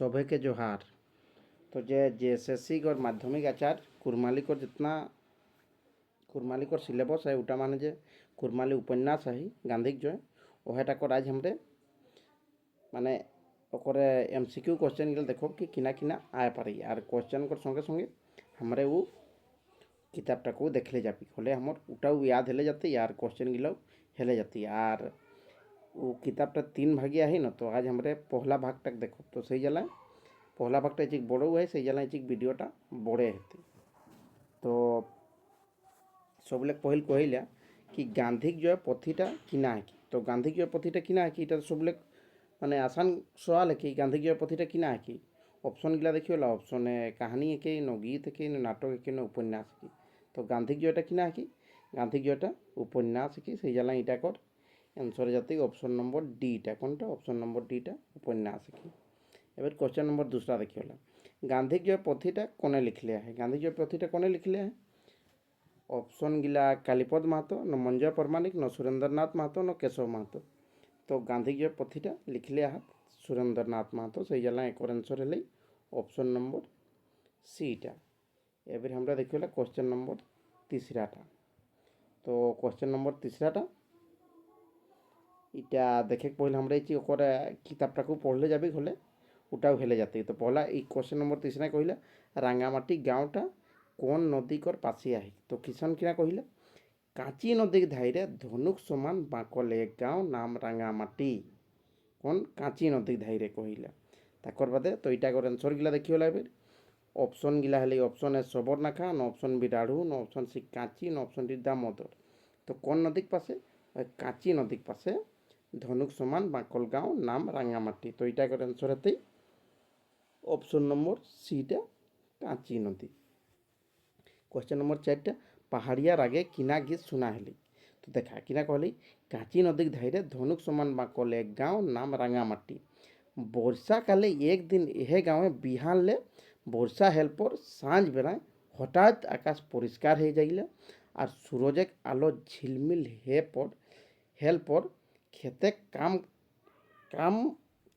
सभे के जोहार। तो जेएसएससी और माध्यमिक आचार्य कुरमाली को जितना कुरमाली को सिलेबस है उटा माने जे कुरमाली उपन्यास है गांधी जो है वहटा को आज हमरे माने ओकरे एमसीक्यू क्वेश्चन गिल देखो कि किना किना आए पारी और क्वेश्चन को संगे संगे हमरे वो किताबटा को देखले जाबी हले हमर उटाও याद हेले जाते यार क्वेश्चन गिलो हेले जाती यार वो किताबटा 3 भागिया है ना। तो आज हमरे पहला भाग तक देखो तो सही जला पहला भागटा एक बड़ो है सही जला एक वीडियोटा बड़े हेती। तो सबले पहल कहला कि गांधी जो पथिटा किना है तो गांधी जो पथिटा किना है इटा सबले माने आसान सवाल है कि गांधी जो पथिटा किना है कि ऑप्शन गिला देखिए ऑप्शन है कहानी है कि न गीत है कि न नाटक है कि न उपन्यास है कि तो गांधी जो किना है कि गांधी जो उपन्यास है कि सही जला इटा कर आंसर जाती ऑप्शन नंबर डीटा कौनटा ऑप्शन नंबर डीटा उपन्यास है कि एबार क्वेश्चन नंबर दूसरा देखिए गांधी जो पथिटा कोने लिख लिया है गांधी जो पथिटा कोने लिख लिया है ऑप्शन गिला कालीपद महतो न मंजय परमाणिक न सुरेंद्रनाथ महतो न केशव महतो। तो गांधी जो पथिटा लिख लिया है सुरेंद्रनाथ महतो सही जला एक आंसर है ऑप्शन नंबर सीटा। एबार हमरा देखिए क्वेश्चन नंबर तीसराटा। तो क्वेश्चन नंबर तीसराटा इटा देखे पहले हमरा किताबटा को पढ़ले जाबी हले उटाও हेले जाते। तो पहला क्वेश्चन नंबर तीसरा कहला रांगामाटी गाँवटा कौन नदी कर पासी आहे तो किसान किना कहला काची नदी धाईरे धनुक समान बाँकल एक गाँव नाम रांगामाटी कौन काची नदी धाईरे कहला ताकर बादे तो इटा कर आंसर गिला देखिए एबे ऑप्शन गिला हेले ऑप्शन ए सबरनाखा न ऑप्शन बी राढ़ू न ऑप्शन सी काची न ऑप्शन डी दामोदर। तो कौन नदी पासे काची नदी पासे धनुक समान बाँकल गाँव नाम रांगामाटी। तो इटा कर आंसर हेते ऑप्शन नंबर सीटा काची नदी। क्वेश्चन नंबर 4 पहाड़िया रागे किना गीत सुना हेली तो देखा किना कहली काची नदी धाईरे धनुक समान बाँकल एक गाँव नाम रांगामाटी बर्षा काले एक दिन यह गाँव बिहान ले बर्षा हेल पर सांझ बेलाय हठात आकाश परिष्कार हो जाइले और सूरजेक आलो झिलमिल हेल पर खेते काम काम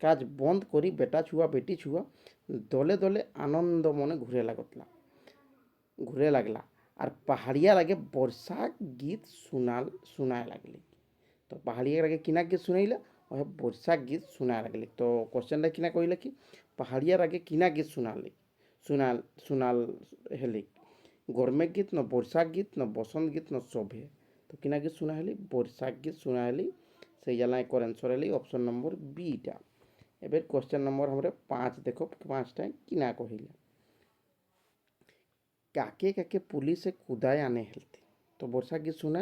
काज बंद करी बेटा छुआ बेटी छुआ दले दले आनंद मने घुरे लगला और पहाड़िया लगे बर्षा गीत सुनाए लगली। तो पहाड़िया लगे किना गीत सुनाइला वह बर्षा गीत सुनाए लगली। तो क्वेश्चन किना कहला कि पहाड़िया लगे किना गीत सुनाल हेली गर्मे गीत न बर्षा गीत न बसंत गीत न सभे। तो किना गीत सुना हेली बर्षा गीत सुना हेली से जला एक आंसर हेली ऑप्शन नंबर बीटा। एबे क्वेश्चन नंबर हमरे 5 देखो 5टा किना कहला काके काके पुलिस कुदाय आने हेलती तो बर्षा गीत सुना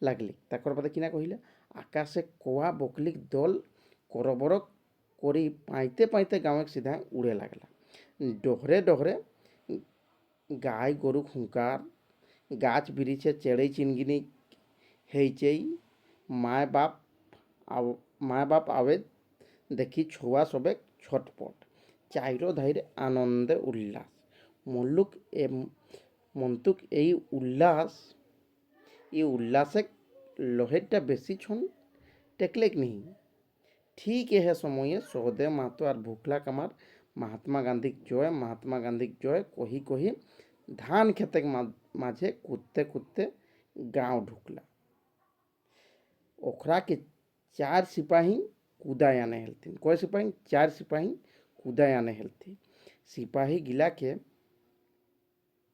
लगली ताकर बाद किना कहला आकाशे कोआ बकलिक दल करबर करी पाइते पाइते गाँव सीधा उड़े लगला डहरे डहरे गाय गरु हुंकार गाछ बिरिछे चेड़े चिनगिनी हेचई माय बाप आवे देखी छुआ सबे छटपट चाइरो धाईरे आनंदे उल्लास मन्तुक उल्लासे लहेरटा बेसी छन टेकलेक नहीं ठीक यह समय सहदेव महतो और भूखला कामार महात्मा गांधी जय कही कही धान खेते माझे कूदते कूदते गाँव ढुकला ओखरा के 4 सिपाही कूदाय आने हेलथिन कय सिपाही 4 सिपाही कूदाय आने हेलथी सिपाही गिला के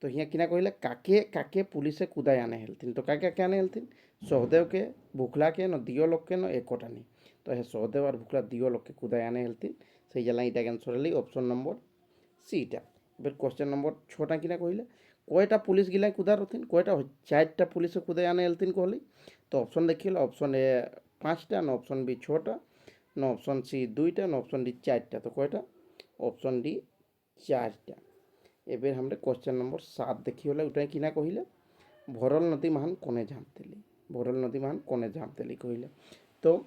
तो हिया किना कहला काके काके पुलिस कूदाय आने हेलथिन तो काके काके आने हेलथिन सहदेव के भूखला के न दियो लोक के न एकोटा नहीं। तो हे सहदेव और भूखला दियो लोक के कूदाय आने हेलथिन से जला इटा आंसर हेली ऑप्शन नंबर सीटा। फिर क्वेश्चन नंबर 6टा किना कहला कयटा पुलिस गिला कूदा रहथिन कयटा 4टा पुलिस कूदाय आने हेलथिन कहली। तो ऑप्शन देखिए ऑप्शन ए 5टा न ऑप्शन बी 6टा न ऑप्शन सी 2टा न ऑप्शन डी 4टा। तो कयटा ऑप्शन डी 4टा। एबे हमरे क्वेश्चन नंबर 7 देखिए उटा किना कहला भरल नदी महान कोने झाँपतेली कहला। तो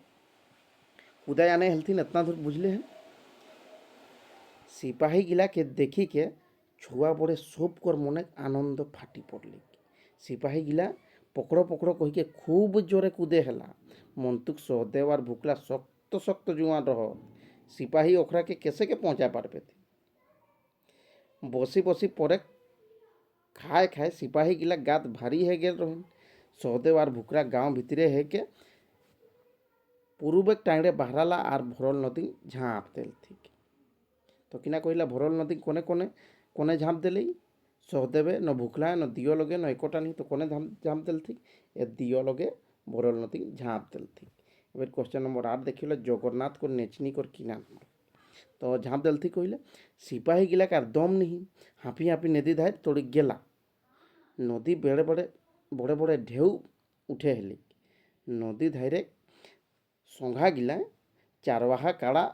कूदाय आने हेलथिन इतना दूर बुझले हैं सिपाही गिला के देखी के छुआ बड़े सब कर मने आनंद फाटी पड़ली सिपाही गिला पकड़ो पकड़ो कही के खूब जोरे कूदे हेला मन्तुक सहदेव और भूखला शक्त शक्त जुआ रह सिपाही ओखरा के कैसे के पहुंचा पारबे थी। बसी बसी परे खाए खाए सिपाही गिला गात भारी है गेल रहें। सहदेव और भुकरा गाँव भितरे है के पूर्वे टांगड़े बाहराला और भरल नदी झाँप देल थी। तो किना कहला भरल नदी कोने कोने कोने झाँप देले सहदेवे न भुखला न दियो लगे न एकोटा नहीं तो कोने झाँप देल थी ए दियो लगे भरल नदी झाँप देल थी। एबार क्वेश्चन नंबर 8 देखिए जगन्नाथ को नेचनी कर किना तो झाँप देल थी कहले सिपाही गिला कार दम नहीं हाँफी हाँफी नदी धार तोड़ी गेला नदी बेड़े बड़े बड़े बड़े ढेउ उठे हेली नदी धारे संघा गिला चारवाहा काड़ा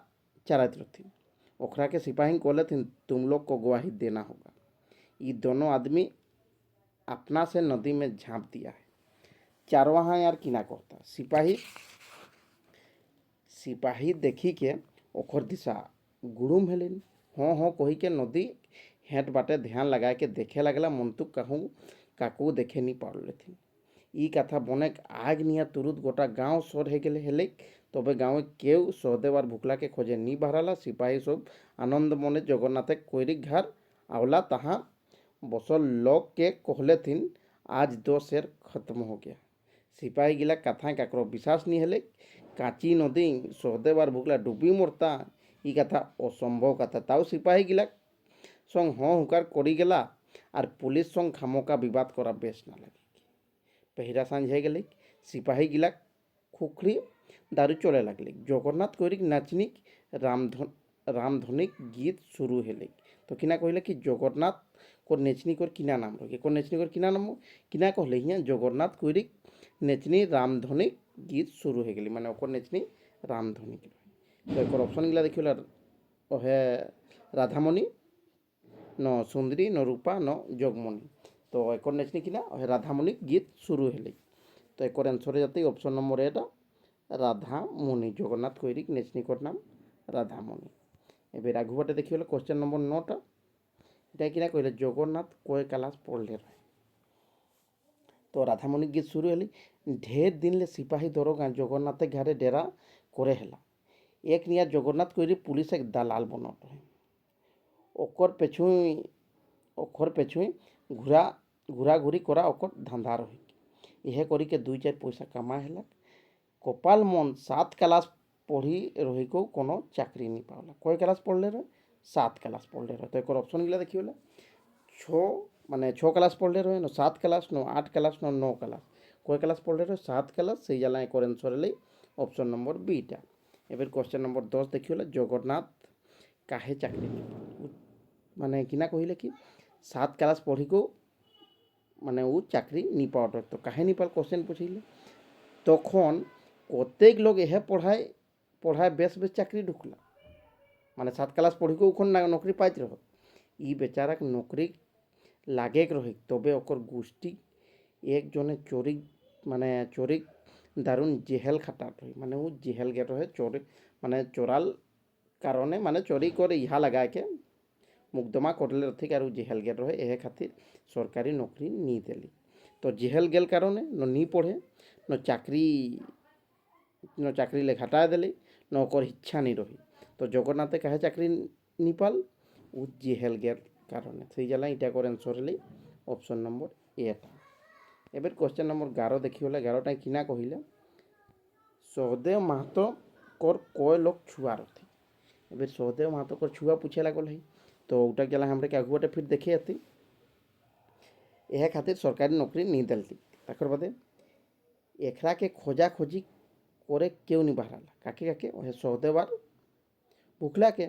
चरात रथी। ओखरा के सिपाही कहले थी तुम लोग को गवाही देना होगा। ये दोनों आदमी अपना से नदी में झाँप दिया है। चारवाहा यार किना कहता सिपाही सिपाही देखी के ओखर दिशा गुड़ुम हेलिन हाँ हाँ कही के नदी हेट बाटे ध्यान लगा के देखे लगला मंतुक कहूँ काकू देखे नहीं पारले थी। ई कथा बनेक आग निया तुरुत गोटा गाँव सर हे गेले हेले तबे गाँव केव सहदेव और भुकला के खोजे नी बाहराला। सिपाही सब आनंद मने जगन्नाथे कोईरी घर आवला तहाँ बसल लोग के कहले थीन आज 2 शेर खत्म हो गया। सिपाही गिला कथा काकरो विश्वास नहीं हेले काची नदी सहदेव और भुकला डूबी मरता ई कथा असम्भव कथा ताऊ सिपाही गिला संग हाँ हुकार करी गेला और पुलिस संग खामोका विवाद करा बेस ना लगे। पहिरा सांझ हो गल सिपाही गिला खुखरी दारू चले लगल जगन्नाथ कौरिक नाचनिक रामधनिक गीत शुरू हेले। तो किना कहले कि जगन्नाथ को नेचनी कर किना नाम रखे को नेचनी कर किना नाम किना कहले हिया जगन्नाथ कौरिक नेचनी रामधनिक गीत शुरू हो गली माने ओकर नेचनी रामधनिक। तो एक ऑप्शन गिला देखिए ओहे राधामणि न सुंदरी न रूपा न जगमणि। तो एक नेचनी किना राधामणि गीत शुरू हेले। तो एक आंसर जाते ऑप्शन नंबर एटा राधामणि जगन्नाथ कौरिक नेचनी कर नाम राधामणि। एबार आगु बाटे देखिए क्वेश्चन नंबर 9टा এটা কিনা कहले जगन्नाथ कय क्लास पढ़ले रहे। तो राधामणि गीत शुरू हेली ढेर दिन ले सिपाही दरोगा जगन्नाथ घरे डेरा करे हेला एक निया जगन्नाथ कौरी पुलिस एक दलाल बनल रहे ओकर पेछुई घुरा घुरा घुरी करा ओकर धंधा रही यह करी के 2-4 पैसा कमा हेला कपाल मन 7 क्लास पढ़ी रही को कोनो चाकरी नहीं पावला। कय क्लास पढ़ले रहे 7 क्लास पढ़ले रहे। तो एक ऑप्शन गिला देखिए 6 क्लास पढ़ले रहे न 7 क्लास न 8 क्लास न 9 क्लास कय क्लास पढ़ले रहे 7 क्लास से जाला एक आंसर ले ऑप्शन नंबर बीटा। एबार क्वेश्चन नंबर 10 देखिए जगन्नाथ काहे चाकरी नहीं पाल माने किना कहले कि 7 क्लास पढ़ी को माने वो चाकरी नहीं पाओ तो काहे नहीं पाल क्वेश्चन पूछिले तखन कतेक लोग यह पढ़ाए बेस बेस चाकरी ढुकला माने 7 क्लास पढ़ी को उखन नौकरी पाइत रह ई बेचारा नौकरी लागे रही तबे ओकर गोष्ठी एक जने चोरी माने चोरी दारुण जेहेल खाटा रही माने वो जेहेल गे रहे चोरी माने चोराल कारणे माने चोरी कर इहा लगा के मुकदमा करले रथी और जेहेल गे रहे यह खातिर सरकारी नौकरी नहीं देली। तो जेहेल गेल कारणे न नहीं पढ़े न चाकरी ले घटा देली न ओकर इच्छा नहीं रही। तो जगन्नाथे कहे चाकरी नहीं पाल वो जेहेल गेल कारणे से जाला इटा कर आंसर हेली ऑप्शन नंबर एटा। एबार क्वेश्चन नंबर 11 देखिए 11टा किना कहले सहदेव महतो कर कय लोग छुआ रथी। एबार सहदेव महतो कर छुआ पूछे लागल है तो उटा गला हमरे के आगुटे फिर देखे आती यह खातिर सरकारी नौकरी नहीं दिलती तकर बादे एकरा के खोजा खोजी करे क्यों नहीं बहराला काके काके वह सहदेव और भुखला के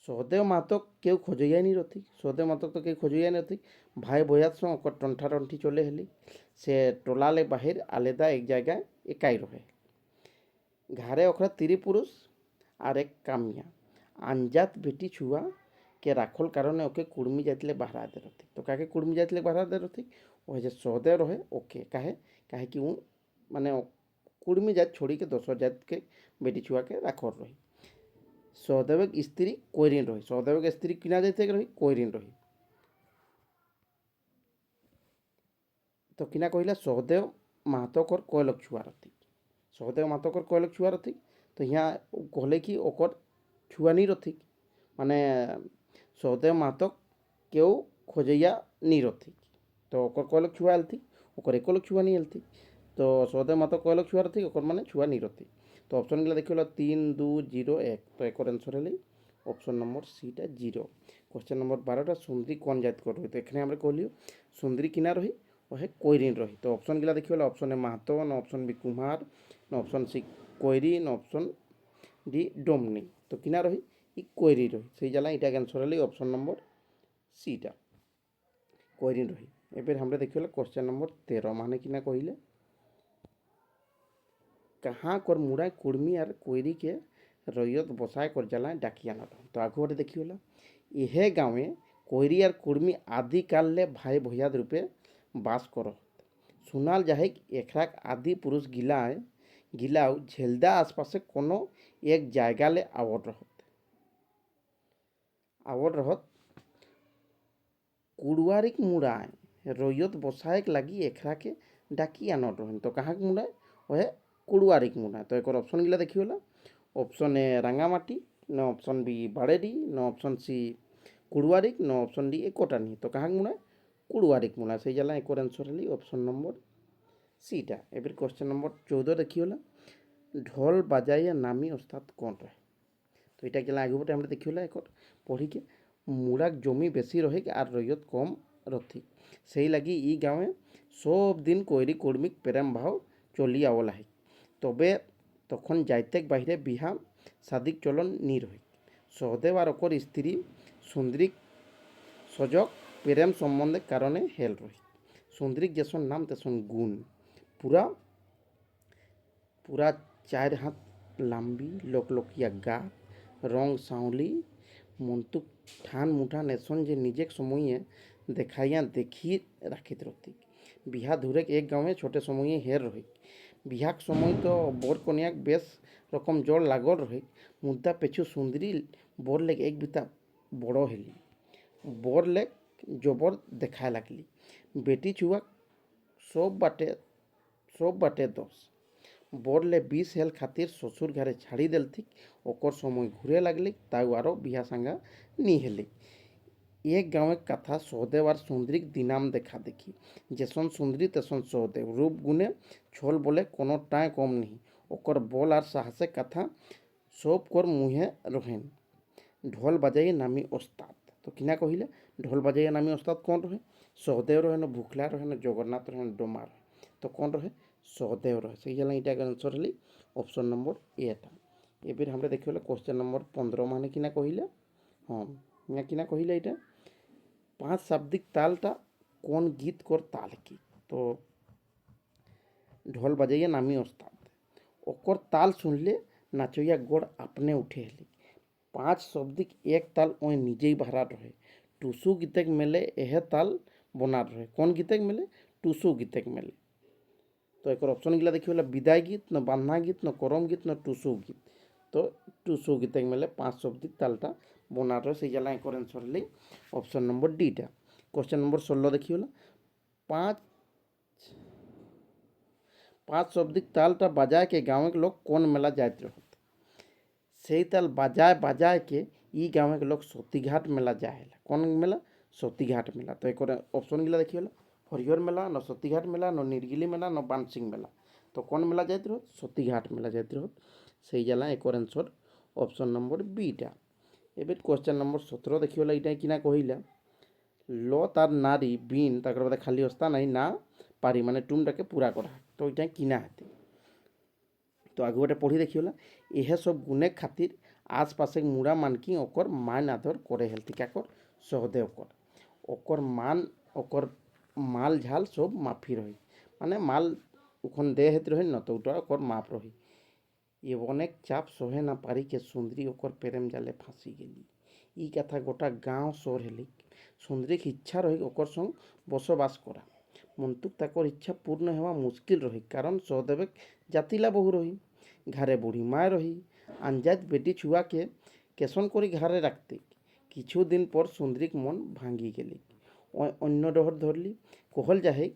सहदेव महतो क्यों खोजैया नहीं रही सहदेव महतो तो क्यों खोजैया नहीं रही भाई भैया संग टंठा टंठी चले हेली से टोला ले बाहर आलेदा एक जगह एकाई रहे घरे ओखरा 3 पुरुष और एक कामिया अनजात बेटी छुआ के राखल कारण ओके कुड़मी जाते बहरा दे रही। तो काके कुड़मी जाते बहरा दे रही वह जो सहदेव रहे ओके काहे काहे कि वो माने कुड़मी जात छोड़ी के 200 जात के बेटी छुआ के राखल रही। सहदेव स्त्री कोईरिन रही सहदेव स्त्री किना जाते रही कोईरिन रही। तो किना कहला सहदेव महतोकर कय लोग छुआ रथी सहदेव महतोकर कय लोग छुआ रथी। तो यहाँ कहले कि ओकर ছুয়া নিরথিক, মানে সহদেব মাহাতো কেউ খোঁজইয়া নিরথিক। তো ওকর কয়লক ছুয়া এলথিক, ওকর একলক ছুয়া নি এলথিক। তো সহদেব মাহাতো কয়লক ছুয়া রথিক, ওকর মানে ছুয়া নিরথিক। তো অপশনগুলো দেখি হলো 3, 2, 0, 1। তো একর অ্যান্সার হলে অপশন নম্বর সিটা 0। কোশ্চেন নম্বর 12টা সুন্দরী কোন জাত কর রহি। তো এখানে আমরা কহিলিও সুন্দরী কিনা রহি ও হে কৈরিন রহি। তো অপশনগুলো দেখি হলো অপশন এ মাহাতো, না অপশন বি কুমার, না অপশন সি কৈরি, না অপশন ডি ডোমনি। তো কিনা রহি ই কৈরি রহি। সেই জ্বালা এটা ক্যান্সর হলে অপশন নম্বর সিটা কৈরিন রহি। এবার আমরা দেখি হলো কোশ্চেন নম্বর 13 মানে কিনা কহিলে कहाँ कर मुड़ा कुड़मी और कोयरी के रैयत बसाए कर जला डाकिया नट। तो आगु बाटे देखी होला इहे गाँवे कोयरी और कुड़मी आदि काल ले भाई भैयाद रूपे बास कर। सुनाल जाहे एकराक आदि पुरुष गिलाव झेलदा आसपासे कोनो एक जायगा ले आवड़ रहत कुड़वारिक मुड़ाए रैयत बसाए लगी एकरा के डाकिया नट रहें। तो कहाँ के मुड़ाए वह कुड़वारिक मुड़ा। तो एक ऑप्शन गिला देखी होला ऑप्शन ए रांगामाटी, न ऑप्शन बी बाड़ेडी, न ऑप्शन सी कुड़वारिक, न ऑप्शन डी एकोटानी। तो कहाँ मुड़ा कुड़वारिक मुड़ा। से जला एक आंसर हली ऑप्शन नंबर सीटा। एबर क्वेश्चन नंबर 14 देखी होला ढोल बाजाइया नामी ओस्ताद कौन रहे। तो এটা গেলে আগে আমরা দেখি হলো এখন পড়িকে মুরাক জমি বেশি রহে আর রৈয়ত কম রথি। সেই লাগি ই গাঁৱে সব দিন কৈরি কর্মিক প্রেম ভাव চলি আওলাহে। তবে তখন যাইতেক বাহিরে বিহা সাদিক চলন নি রহে। সহদেব আর ওকর স্ত্রী সুন্দরীক সজক প্রেম সম্বন্ধে কারণে হেল রহে। সুন্দরীক যেসন নাম তেসন গুণ পুরা पूरा 4 हाथ लंबी लोकलोकिया गा रंग सावली মন্তুক ঠান মুঠান এসন যে নিজেক সময়ে দেখাইয়া দেখি রাখিত রতিক। বিহা ধুরেক এক গাঁৱে ছোটে সময়ে হের রহিক। বিহাক সময় তো বর কনিয়াক বেশ রকম জল লাগল রহিক। মুদ্রা পেছু সুন্দরী বর লেগ এক বিতা বড় হেলি। বর লেগ জবর দেখায় লাগলি। বেটি ছুয়া সব বাটে দোষ। বরলে 20 হেল খাতির শ্বশুর ঘরে ছাড়ি দেলথিক। ওকর সময় ঘুরে লাগলি তাও আরও বিহা সাঙ্গা নি হেলি। এক গাঁৱের কথা সহদেব আর সুন্দরীক দিনাম দেখা দেখি। যেসন সুন্দরী তেসন সহদেব রূপ গুণে ছল বলে কোনোটাই কম নেই। ওকর বল আর সাহসে কথা সব কর মুহে রহেন। ঢোল বাজাইয়ে নামি ওস্তাদ। তো কিনা কহিলে ঢোল বাজাইয়ে নামি ওস্তাদ কোন রহে সহদেব রহে না ভুখলা রহে না জগন্নাথ রহে না ডোমা রহে। তো কোন রহে সহদেব রহে। সেই জন্য এটা আনসর হলি অপশন নম্বর এটা। এবার আমরা দেখি হলে কোশ্চেন নম্বর 15 মানে কিনা কহিলে হ্যাঁ কিনা কহিলে এটা 5 শাব্দিক তালটা কোন গীত কর তাল কি। তো ঢোল বাজাইয়া নামি ওস্তাদ ওকর তাল শুনলে নাচইয়া গোড় আপনে উঠে হেলি। 5 शब्दिक एक ताल ओए निजे ही भराट रहे। टूसू गीतक मेले यह ताल बनाट रहे। कौन गीतक मेले टूसू गीतक मेले। तो एक ऑप्शन गिला देखिए वाला विदाय गीत न बांधना गीत न करम गीत न टूसू गीत। तो टूसू गीतक मेले 5 शब्दिक तालटा बनाट रहे। से जला एक आंसर ली ऑप्शन नंबर डीटा। क्वेश्चन नंबर 16 देखिए वाला 5 शब्दिक तालटा बजाय के गाँव के लोग कौन मेला जाते रहो। সেই তাল বাজায় বাজায় কে ই গাঁৱে লোক সতীঘাট মেলা যায়। কোন মেলা সতীঘাট মেলা। তো এক অপশনগুলো দেখি হলো হরিহর মেলা ন সতীঘাট মেলা ন নির্গিলি মেলা ন বানসিং মেলা। তো কোন মেলা যাইতে রহ সতীঘাট মেলা যাইতে রহ। সেই জ্বালা এক আনসর অপশন নম্বর বিটা। এবার কোশ্চেন নম্বর 17 দেখি হলো এইটা কিনা কহিলা ল তার নারী বিন তারপর বাদে খালি অস্তা নাই না পারি মানে টুমটাকে পুরা করা। তো ওইটা কিনা হাতে। তো আগে ওটা পড়ি দেখি হলা এহে সব গুণে খাতির আশপাশে মুড়া মানকি ওকর মান আদর করে হেলতি কাকর সহদেব কর। ওকর মান ওকর মাল ঝাল সব মাফি রহি মানে মাল উখন দে হেতে রহি ন তো ওটা ওকর মাপ রহি। এ অনেক চাপ সহে না পারি কে সুন্দরী ওকর প্রেম জালে ফাঁসি গেলি। ই কথা গোটা গাঁও শহর হেলিক। সুন্দরীক ইচ্ছা রহি ওকর সঙ্গ বসবাস করা। মন্তুক তাকর ইচ্ছা পূর্ণ হওয়া মুশকিল রহি কারণ সহদেবেক জাতিলা বহু রহি। ঘরে বুড়ি মায় রহি আঞ্জাত বেটি ছুয়াকে কেসন করে ঘরে রাখতে। কিছুদিন পর সুন্দরীক মন ভাঙ্গি গেলি। অন্য ডহর ধরলি কহল যাহেক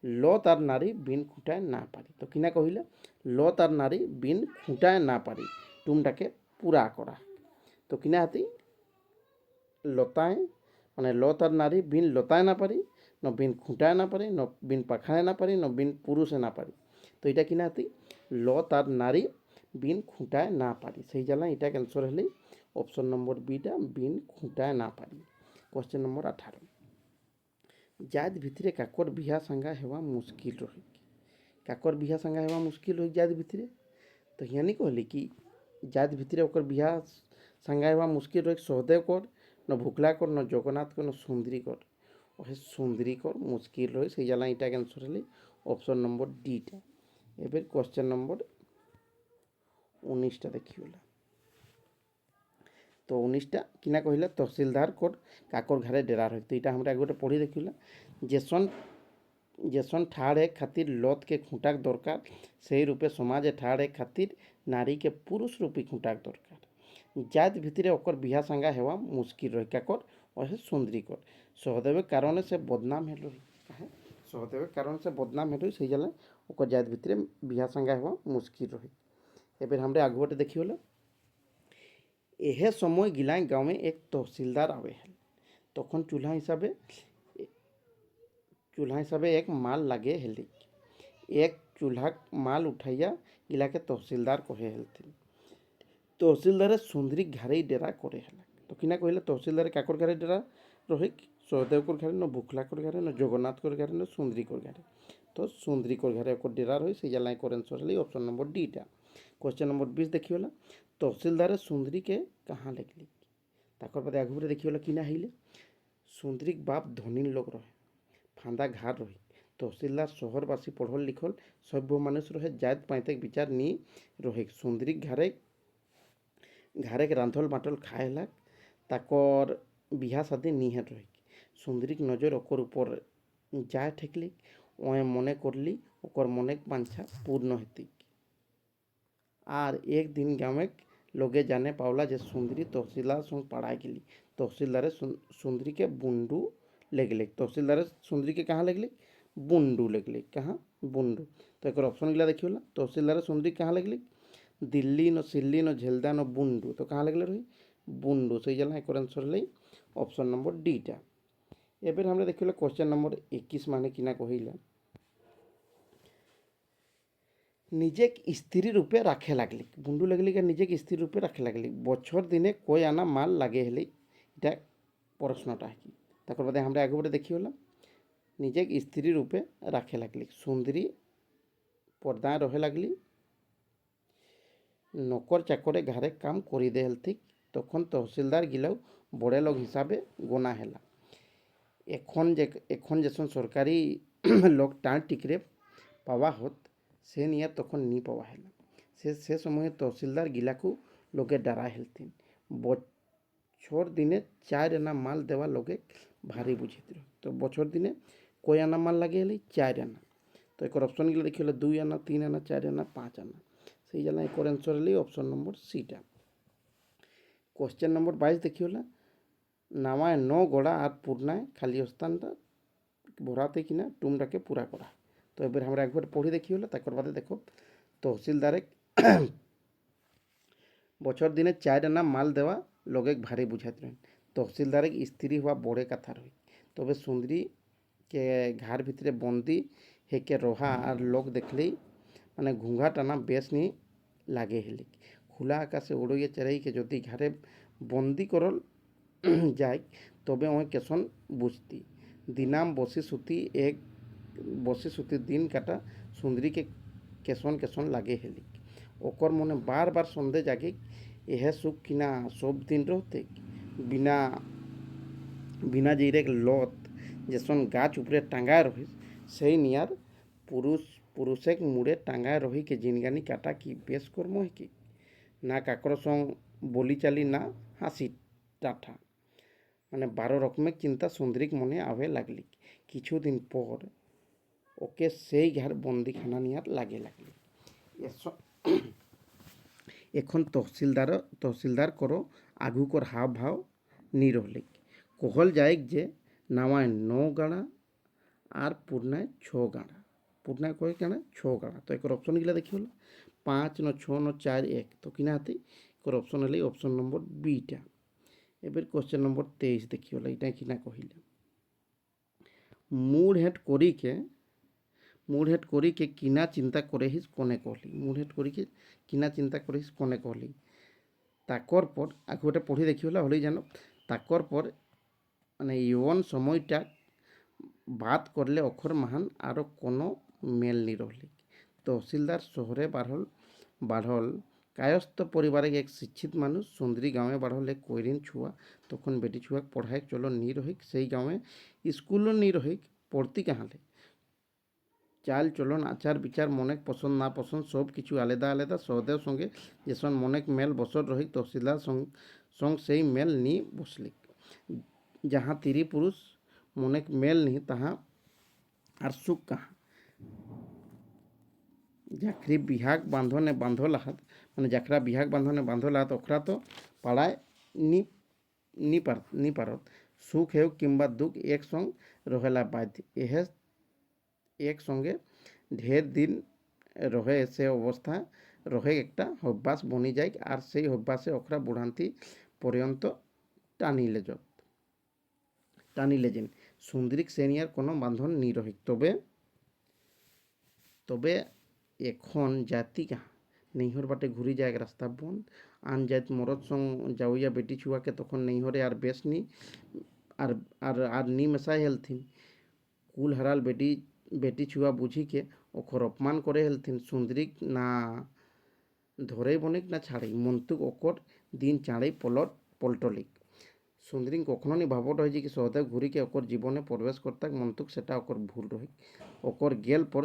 ল তার নারী বিন খুঁটায় না পারি। তো কিনা কহিলা ল তার নারী বিন খুঁটায় না পারি টুমটাকে পুরা করা। তো কিনা হাতি লতায় মানে লত আর নারী বিন লতায় না পারি ন বিন খুঁটায় না পারি ন বিন পাখায় না পারি ন বিন পুরুষে না পারি। তো এটা কিনা হাতি লত আর নারী বিন খুঁটায় না পারি, সেই জ্বালা এটা ক্যান্সর হলে অপশন নম্বর বিটা বিন খুঁটায় না পারি। কোশ্চেন নম্বর 18, জাত ভিতরে কাকর বিহা সাঙ্গা হেবা মুশকিল রহে। কাকর বিহা সাঙ্গা হেবা মুশকিল রহে জাত ভিতরে, তো হিয়ানি कहली कि जात भितरे ओकर बिहा संगा हेबा मुश्किल रहे सहदेव कर न भुकला कर न जगन्नाथ कर न सुंदरी कर, ओहे सुंदरी कर मुश्किल रहे से जाला इटा आंसर हले ऑप्शन नंबर डीटा। एबर question number 19टा देखियोला। तो 19टा किना कहला तहसीलदार कोड काकर घरे डेरा रहे। तो इटा हमरा गोटे पढ़ी देखियोला, जेसन जेसन ठाड़े खातिर लत के खूंटाक दरकार से रूपे समाजे ठाड़े खातिर नारी के पुरुष रूपी खूंटाक दरकार। जात भितरे ओकर बिहा संगा हेवा मुश्किल रहे काकर ओहे सुंदरी कर, सहदेव कारण से बदनाम हेलो सहदेव कारण से बदनाम हेलो से जला ओकर जात भितरे बिहा संगा हेवा मुश्किल रहे। एबर हमरे आगुटे देखियोला, एहे समय गिलाय गाँव में एक तहसीलदार आवे है, तखन चूल्हा हिसाबे एक माल लागे हेली, एक चूल्हा माल उठाइया इला के तहसीलदार कहे हेलथिन। तहसीलदार सुंदरी घरे डेरा करे हेला। तो किना कहले तहसीलदार काकर घरे डेरा रहे, सहदेव कर घरे न भुखला कर घरे न जगन्नाथ कर घरे न सुंदरी कर घरे। तो सुंदरी कर घरे ओकर डेरा रहे से जाला कर आंसर हले ऑप्शन नंबर डीटा। क्वेश्चन नंबर 20 देखियोला, तहसीलदार सुंदरी के कहाँ लेगली। ताकर बाद आगुरे देखियोला किना हइले, सुंदरी बाप धनी लोग रहे, फांदा घार रही। तहसीलदार शहरवासी पढ़ल लिखल सभ्य मानुष रहे, जात पाइतेक विचार नी रहे। सुंदरी घरे घरे के रांधल बाटल खाएला, ताकर बिहा शादी नी है रहे। सुंदरी नजर ओकर ऊपर जाए ठेकली, ओए मने करली ओकर मने बांछा पूर्ण हेती। आर एक दिन गाँव लोगे जाने पावला जे सुंदरी तहसीलदार संग पढ़ाई गेली। तहसीलदार सुंदरी के बुंडू लेगले। तहसीलदार सुंदरी के कहाँ लेगले, बुंडू लेगले। कहाँ, बुंडू। तो एक ऑप्शन गिला देखियोला, तहसीलदार सुंदरी कहाँ लेगले, दिल्ली न सिल्ली न झेलदा न बुंडू। तो कहाँ लगले रही, बुंडू। से जला एक आंसर ले ऑप्शन नंबर डीटा। एबर हमरे देखियोला क्वेश्चन नंबर 21 माने किना कहिला, निजे स्त्री रूपे राखे लागली। बुंडू लगली के निजे स्त्री रूपे राखे लागली। बछर दिने कोई आना माल लागे हेली, इटा प्रश्नटा है कि ताकर बादे हमरे आगे बड़े देखियोला, निजे स्त्री रूपे राखे लागली। सुंदरी पर्दा रहे लागली, नौकर चाकरे घरे काम करी दे हेलथी। तखन तहसीलदार गिलाव बड़े लोग हिसाबे गना हेला। एखन जेसन सरकारी लोग टाँट टिकरे पावा होत से निया तखन नी पावा हेला। से समय तहसीलदार गिलाकू लोगे डरा हेलथिन। बछर दिने 4 आना माल देवा लोगे भारी बुझेत रहे। तो बछर दिने कोई आना माल लगे हेली, 4 आना। तो एक ऑप्शन गिला देखिए 2 आना, 3 आना, 4 आना, 5 आना। से जला एक आंसर हले ऑप्शन नंबर सीटा। क्वेश्चन नंबर 22 देखियोला, नामाय 9 गोड़ा और पूर्णाय खाली स्थानटा भराते किना टुमटाके पूरा करा। तो एबार हमरा एक बार पढ़ी देखियोला, ताकर बादे देखो तहसीलदार बछर दिने 4 आना माल देवा लोगे भारी बुझात रहे। तहसीलदार स्त्री हुआ बड़े कथा रही। तबे सुंदरी के घर भितरे बंदी हेके रहा और लोग देखली माने घूंघा टाना बेस नहीं लागे हेली। खुला आकाशे उड़िए चढ़ाई के जदि घरे बंदी करल जाए तबे वह केसन बुझती। दिनाम बसी सुती दिन काटा सुंदरी के केसन केसन लागे हेली। ओकर मने बार बार सन्देह जागे, यह सुख किना सब दिन रहते। बिना बिना जीरे लत जेसन गाछ उपरे टांगाए रही से नियार पुरुषे मुड़े टांगाए रही के जिनगानी काटा कि बेस कर्म है कि ना काकर संग बोली चाली ना हासि टाठा माने 12 रकमेर चिंता सुंदरीक मने आवे लागली। किछु दिन पर ओके से घर बंदीखाना नियार लागे लागली। एखन तहसीलदार करो आगू कर हाव भाव नी रहले। कहल जाए जे नामाय 9 गाड़ा और पूर्णाय 6 गाड़ा। पूर्णाय कहे क्या 6 गाड़ा। तो एक ऑप्शन गिला देखिए 5 न 6 न 4 1। तो किना हाथी কোর অপশন হলে অপশন নম্বর বিটা। এবার কোশ্চেন নম্বর 23 দেখিওলা এটা কিনা কহিলে মুড হেড করিকে কিনা চিন্তা করে হিস কোনে কহলি। মুড হেড করিকে কিনা চিন্তা করে হিস কোনে কহলি। তাকর পর আগে ওটা পড়ি দেখিওলা হলেই জানো। তাকর পর মানে ইয়ন সময়টা বাদ করলে অক্ষর মাহান আরও কোনো মেল নি রহলি। তহসিলদার শহরে বাড়ল কায়স্থ পরিবারে এক শিক্ষিত মানুষ। সুন্দরী গাঁৱে বাড়ল এক কৈরিন ছুয়া। তখন বেটি ছুয়াক পড়ায় চলো নি রহিক। সেই গাঁৱে স্কুলও নি রহিক পড়তি কাহালে। চাল চলন আচার বিচার মনেক পছন্দ না পছন্দ সব কিছু আলাদা আলাদা। সহদেব সঙ্গে যেসন মনেক মেল বসর রহিক তহসিলদার সঙ্গ সেই মেল নি বসলিক। যাহা তিরি পুরুষ মনেক মেল নি তাহা আর সুখ কাহা। জাখরি বিহাগ বাঁধনে বাঁধলাহাত মানে যাখরা বিহাগ বাঁধনে বাঁধলাহাত ওখরা তো পাড়ায় নি নি পারত। সুখ হেউ কিংবা দুঃখ এক সঙ্গ রহেলা বাধ্য। এহে এক সঙ্গে ঢের দিন রহে সে অবস্থা রহে একটা অভ্যাস বনি যায়। আর সেই অভ্যাসে ওখরা বুড়ান্তি পর্যন্ত টানিলে যেন সুন্দরীক সে নিয়ে আর কোনো বাঁধন নি রহিক। তবে এখন জাতি কাহা নৈহর বাটে ঘুরি যায় রাস্তা বন্ধ। আন জাত মরদ সঙ্গ যাওয়া বেটি ছুয়াকে তখন নৈহরে আর বেশ নি আর আর নি মেশাই হেলথিন। কুল হারাল বেটি ছুয়া বুঝিকে ওখর অপমান করে হেলথিন। সুন্দরীক না ধরেই বনিক না ছাড়েই মন্তুক ওকর দিন চাঁড়েই পল্টলিক। সুন্দরী কখনো নি ভাবট হয় যে কি সহদেব ঘুরিকে ওকর জীবনে প্রবেশ করতাক মন্তুক সেটা ওকর ভুল রহিক। ওকর গেল পর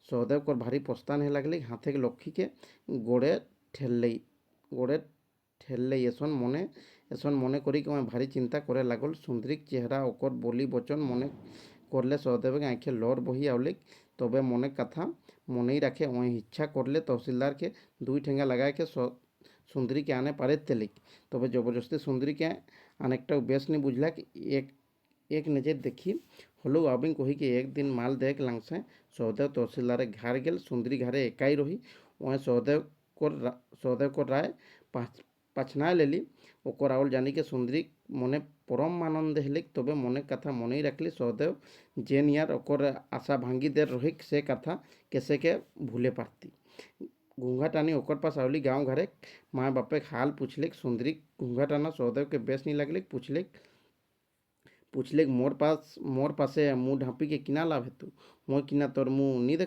সহদেব কর ভারী পস্তান হে লাগলি। হাতে লক্ষ্মীকে গোড়ে ঠেললেই এসন মনে করি আমার ভারী চিন্তা করে লাগল। সুন্দরীক চেহারা ওকর বলি বচন মনে করলে সহদেবের আঁখে লর বহি আউলিক। তবে মনে কথা মনেই রাখে ওই ইচ্ছা করলে তহসিলদারকে দুই ঠেঙ্গা লাগাইকে সুন্দরীকে আনে পারে তেলিক। তবে জবরদস্তি সুন্দরীকে অনেকটাও বেশ নি বুঝলাক। এক নজর দেখি হলেও আবিং কহিকে একদিন মাল দেখ লাংসে। সহদেব তহসিলদারে ঘাড় গেল। সুন্দরী ঘাড়ে একাই রহি। ওই সহদেব কর রায় পাছনায় লেলি। ওকর আউল জানিকে সুন্দরী মনে পরম আনন্দে হেলিক। তবে মনে কথা মনেই রাখলি সহদেব যে নিয়ার ওকর আশা ভাঙ্গি দের রহিক সে কথা কেসেকে ভুলে পারতি। घूंघा टानी ओकर पास आवली गाँव घरे माँ बापे हाल पूछलिक। सुंदरी घूंघा टाना सौदेव के बेस नहीं लगलिक। पूछलिक मोर पासे मुँह ढाँपी के किना लाभ हेतु मैं किना तोर मुँह नहीं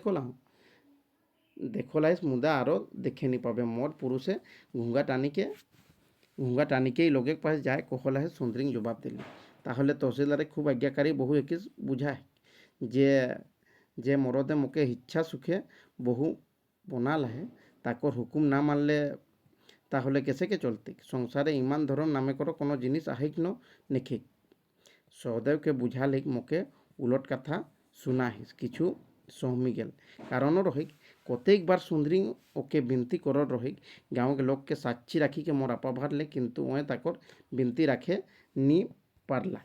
देखो लाइस मुदा आरो देखे नहीं पाबे। मोर पुरुषे घूंघा टानी के लोगे पास जाए कहला है। सुंदरी जवाब दिली ताहले तहसिलदारे खूब आज्ञाकारी बहु एकिस बुझाए जे मरदे मोके इच्छा सुखे बहु বনা লাহে তাকর হুকুম না মানলে তাহলে কেসেকে চলতিক। সংসারে ইমান ধরম নামে করো কোনো জিনিস আহিক নেখিক। সহদেবকে বুঝালিক মোকে উলট কথা শুনাহিস কিছু সহমি গেল কারণও রহিক। কতেকবার সুন্দরী ওকে বিনতি কর রহিক গাঁৱক লোককে সাক্ষী রাখিকে মোর আপা ভারলে কিন্তু ওয়ে তাকর বিনতি রাখে নি পারলা।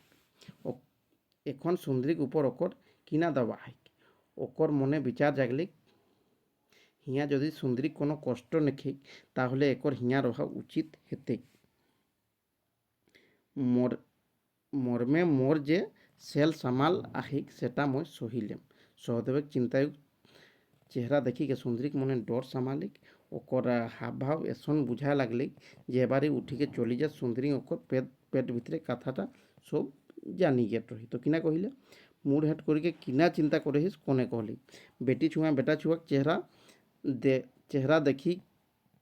এখন সুন্দরীক উপর ওকর কিনা দেওয়া হাইক। ওকর মনে বিচার জাগলিক হিয়া যদি সুন্দরী কোনো কষ্ট নেখিক তাহলে একর হিয়া রহা উচিত হেতে। মর্মে মোর যে সেল সামাল আহিক সেটা মই সহিলেম। সহদেবের চিন্তায় চেহারা দেখিকে সুন্দরীক মনে ডর সামালিক। ওকর হাব ভাব এসন বুঝা লাগলিক যে এবারে উঠিকে চলি যা। সুন্দরী ওকর পেট ভিতরে কথাটা সব জানি গেট রহি। তো কিনা কহিলে মুড হেট করিকে কিনা চিন্তা করেহিস কোনে কহলি। বেটি ছুঁয়া বেটা ছুয়াক চেহারা দেখি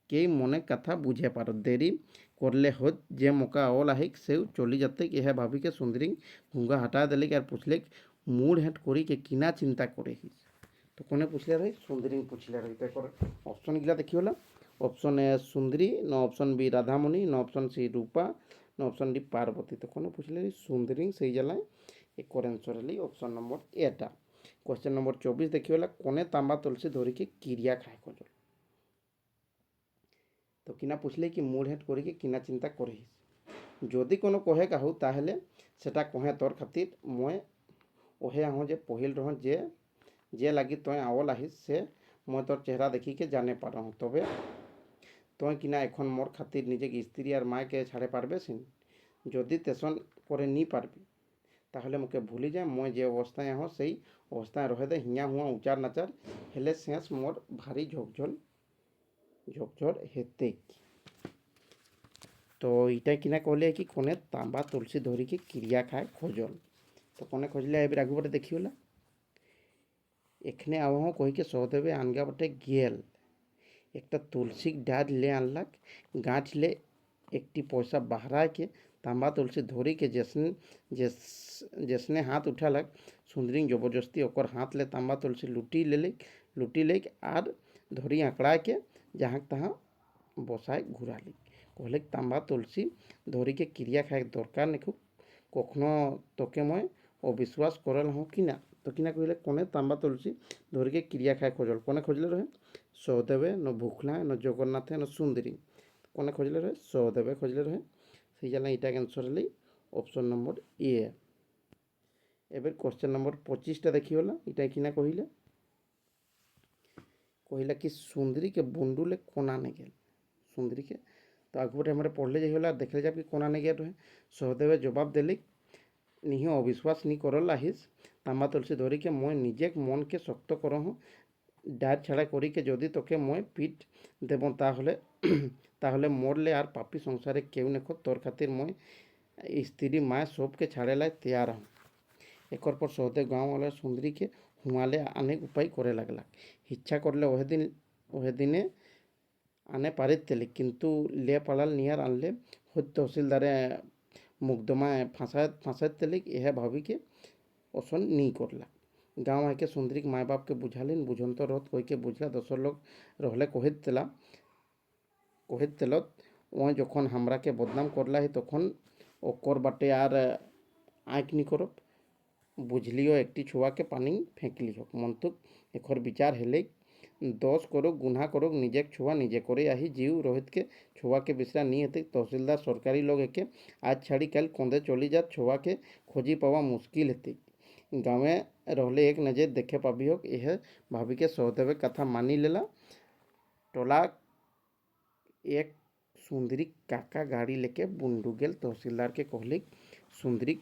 কেই মনে কথা বুঝে পার। দেরি করলে হোত যে মোকা অল আহিক সেও চলি যাতে। এহে ভাবিকে সুন্দরী ঘুঙ্গা হটা দিলিক আর পুছলিক মুড হেট করিকে কিনা চিন্তা করেহিস। তো কোনে পুছলে রহি সুন্দরী পুছলে রহি। তো অপশন গিলা দেখি হলা অপশন এ সুন্দরী ন অপশন বি রাধামণি ন অপশন সি রূপা ন অপশন ডি পার্বতী। তো কোনে পুছলে সুন্দরী সেই জ্বালায় এক অ্যান্সর হলি অপশন নম্বর এটা। क्वेश्चन नंबर 24 देखिए कोने तांबा तुलसी धोरी के क्रिया खाए कजल। तो किना पूछले कि मुड हेट करी किना चिंता करहिस जदि कोनो कहे कहू ताहले सेटा कहे तोर खातिर मैं ओहे आहो जे पहिल रह जे लगी तोय आवल आहिस से मैं तोर चेहरा देखी के जाने पार। তুই কিনা এখন মোর খাতির নিজে স্ত্রী আর মাকে ছাড়ে পারবে সিন যদি তেসন করে নি পারবি তাহলে মোকে ভুলি যায় মই যে অবস্থায় আহ সেই অবস্থায় রহে দে হিয়া হুয়া উচার নাচার হেলে শেষ মোর ভারী ঝকঝর হেতে তো এইটা কিনা কলে কি কোনে তাম্বা তুলসী ধরিকি ক্রিয়া খায় খোঁজল তো কোনে খোঁজলে এবার আগু বটে দেখিওলা এখানে আবহাওয়া কহিকে সহদেবে আনগা বটে গেল একটা তুলসী ডাল ले আনলাক গাছ ले একটি পয়সা বাহরায় के तांबा तुलसी धोरी के जैसने हाथ उठालक सुंदरी जबरदस्ती ओकर हाथ ले तांबा तुलसी लूटी ले आर धोरी आंकड़ा के जहाँ तहाँ बसाय घुराली कहले तांबा तुलसी धोरी के क्रिया खाए दरकार नहीं कखनो तोके मैं अविश्वास करल हूँ कि ना तो किना कहले कोने तांबा तुलसी धोरी के क्रिया खाए खोजल कोने खोजले रहे सहदेवे न भूखला न जगन्नाथे न सुंदरी कोने खोजले रहे सहदेवे खोजले रहे সেই জানা এটা ক্যান্সর হলে অপশন নম্বর এ এবার কোশ্চেন নম্বর 25টা দেখিওলা এটা কিনা কহিলে কহিলা कि सुंदरी के बुंडुले कोना ने गेल सुंदरी के तो आगुटे हमारे पढ़ले जाइ होला देखले जाब कि कोना ने गेल रहे सहदेवे जवाब देली निही अविश्वास नहीं करल আহিস तांबा तुलसी धरी के मैं निजे मन के शक्त करहूँ ডায়েট ছাড়া করি কে যদি তোকে মই পিঠ দেব তাহলে তাহলে মরলে আর পাপি সংসারে কেউ নেখো তোর খাতির মই স্ত্রী মায় सबके ছাড়ে লাই तैयार हूँ एकर पर सहदेव गाँव वाला सुंदरी के हुआले अनेक उपाय करे लगला इच्छा करले वह दिने आने पारित तेली किंतु ले पड़ाल नियर आनले खुद तहसीलदारे मुकदमाय फांसात तेली यह भावी के ओसन नहीं करला गाँव आके सुंदरी के माँ बाप के बुझालिन बुझन तो रत कह के बुझला दोसर लोग रहले कहित तेलत वह जखन हमरा के बदनाम करला ही तखन ओकर बाटे आर आँख नहीं करब बुझलियो एकटी छुआ के पानी फेंकली हो मंतुक एकर विचार हेले दोष करो गुना करो निजे छुआ निजे करे आही जीव रोहित के छुआ के बिसरा नहीं हेते तहसीलदार सरकारी लोग एके आज छाड़ी कल कंदे चली जात छुआ के खोजी पावा मुश्किल हेते गाँवे रहले एक नजर देखे पाबी हो यह भाभी के सहदेव कथा मानी लेला टोला एक सुंदरी काका गाड़ी लेके बुंडू गेल तहसीलदार के कहले सुंदरी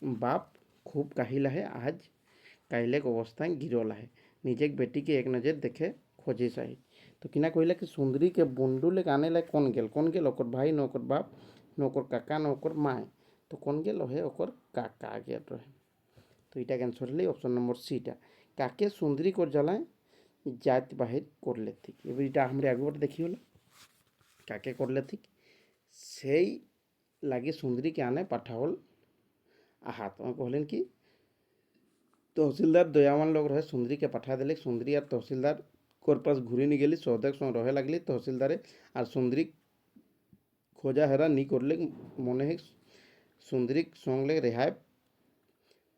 बाप खूब काहिला है आज काइले अवस्था गिरला है निजे बेटी के एक नज़र देखे खोजे चाही तो किना कहला कि सुंदरी के बुंडू ले आने ला कौन गेल ओकर भाई न ओकर बाप न ओकर काका न ओकर माए तो कौन गेल है ओकर काका गेल रहे तो इटा आंसर ले ऑप्शन नंबर सीटा काके सुंदरी को जलाए जात बाहिर कर लेती एबार इटा हमरे आगे बार देखी होला काके कर लेती সেই লাগে सुंदरी के आने पाठावल आहात कहलें कि तहसीलदार दयावान लोग रहे सुंदरी के पठा दिले सुंदरी और तहसीलदार कोर पास घूरी नहीं गली सहदेव संग रहे लगली तहसीलदारे और सुंदरी खोजा हेरा नहीं करले मने ही सुंदरी संग ले रेहाय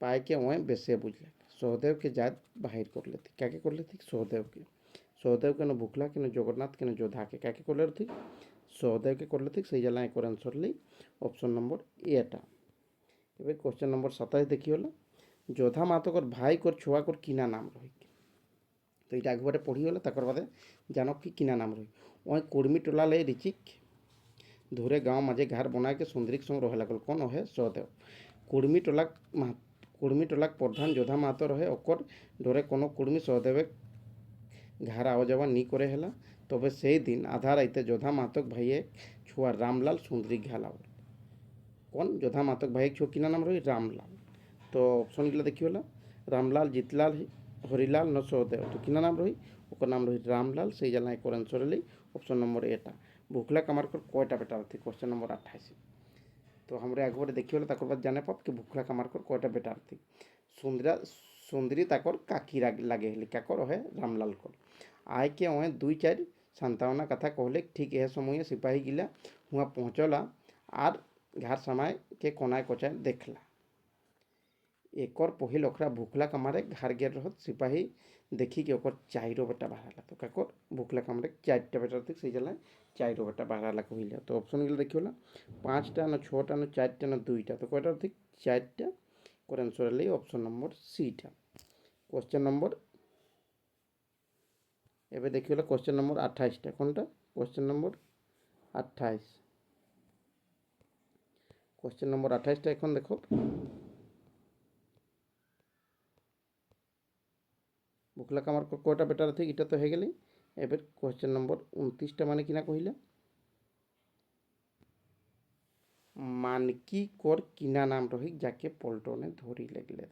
पाए के वहीं बेसे बुझले सहदेव के जात बाहर कर लेती क्या कर लेती सहदेव के न भूखला के न जगन्नाथ के न जोधा के क्या कर लेती सहदेव के कर लेती सही जला एक आंसर ली ऑप्शन नंबर एटा एबार क्वेश्चन नंबर 27 देखी होला जोधा मातकर भाई कर छुआ कर किना नाम रही तो ये आगे बारे पढ़ी होला तकर बादे जानो कि किना नाम रही वहीं कुर्मी टोला ले रिचिक धोरे गाँव मजे घर बना के सुंदरी संग रहे लगल कौन है सहदेव कुर्मी टोला प्रधान जोधा मातो रहे ओकर डरे कोनो कुर्मी सहदेव घर आवा जावा नहीं करे हेला तबे से दिन आधा राइते जोधा मातक भाई छुआ रामलाल सुंदरी घाला कौन जोधा मातक भाई छुआ किना नाम रही रामलाल तो ऑप्शन गला देखी होला रामलाल जीतलाल हरिलाल न सहदेव तो किना नाम रही ओकर नाम रही रामलाल से जला एक आंसर ली ऑप्शन नंबर एटा भूखला कमार कर कयटा बेटा थी क्वेश्चन नंबर 28 तो हमारे आगे बारे देखी होला तक बाद जाने पाब कि भूखला कमार कर कयटा बेटा थी सुंदरी ताकर काकी लागे हेली काकर है रामलाल कर आय के वहाँ 2-4 संतावना कथा कहले ठीक यह समय सिपाही गिला हुआ पहुँचला आर घर समय के कोनाय कोचाय देखला एकर पहिल ओकरा भूखला कमारे घर गेल रहत सिपाही देखी के ओकर 4 बेटा बाहरला तो काकर भूखला कमारे 4टा बेटा थी से जला 4 बेटा बाहरला कहला तो ऑप्शन गिला देखी होला 5टा न 6टा न 4टा न 2टा तो कयटा थी 4टा कर आंसर ले ऑप्शन नंबर सीटा क्वेश्चन नंबर एबे देखी होला क्वेश्चन नंबर 28टा कोनटा কোশ্চেন নম্বর 28। কোশ্চেন নম্বর 28টা এখন দেখো। ভুকলা কামার কয়টা বেটার আছে এটা তো হয়ে গেলেই। এবার কোশ্চেন নম্বর 29টা মানে কিনা কহিলা, মানকি কর কিনা নাম রহি যাকে পল্টনে ধরি লাগলে।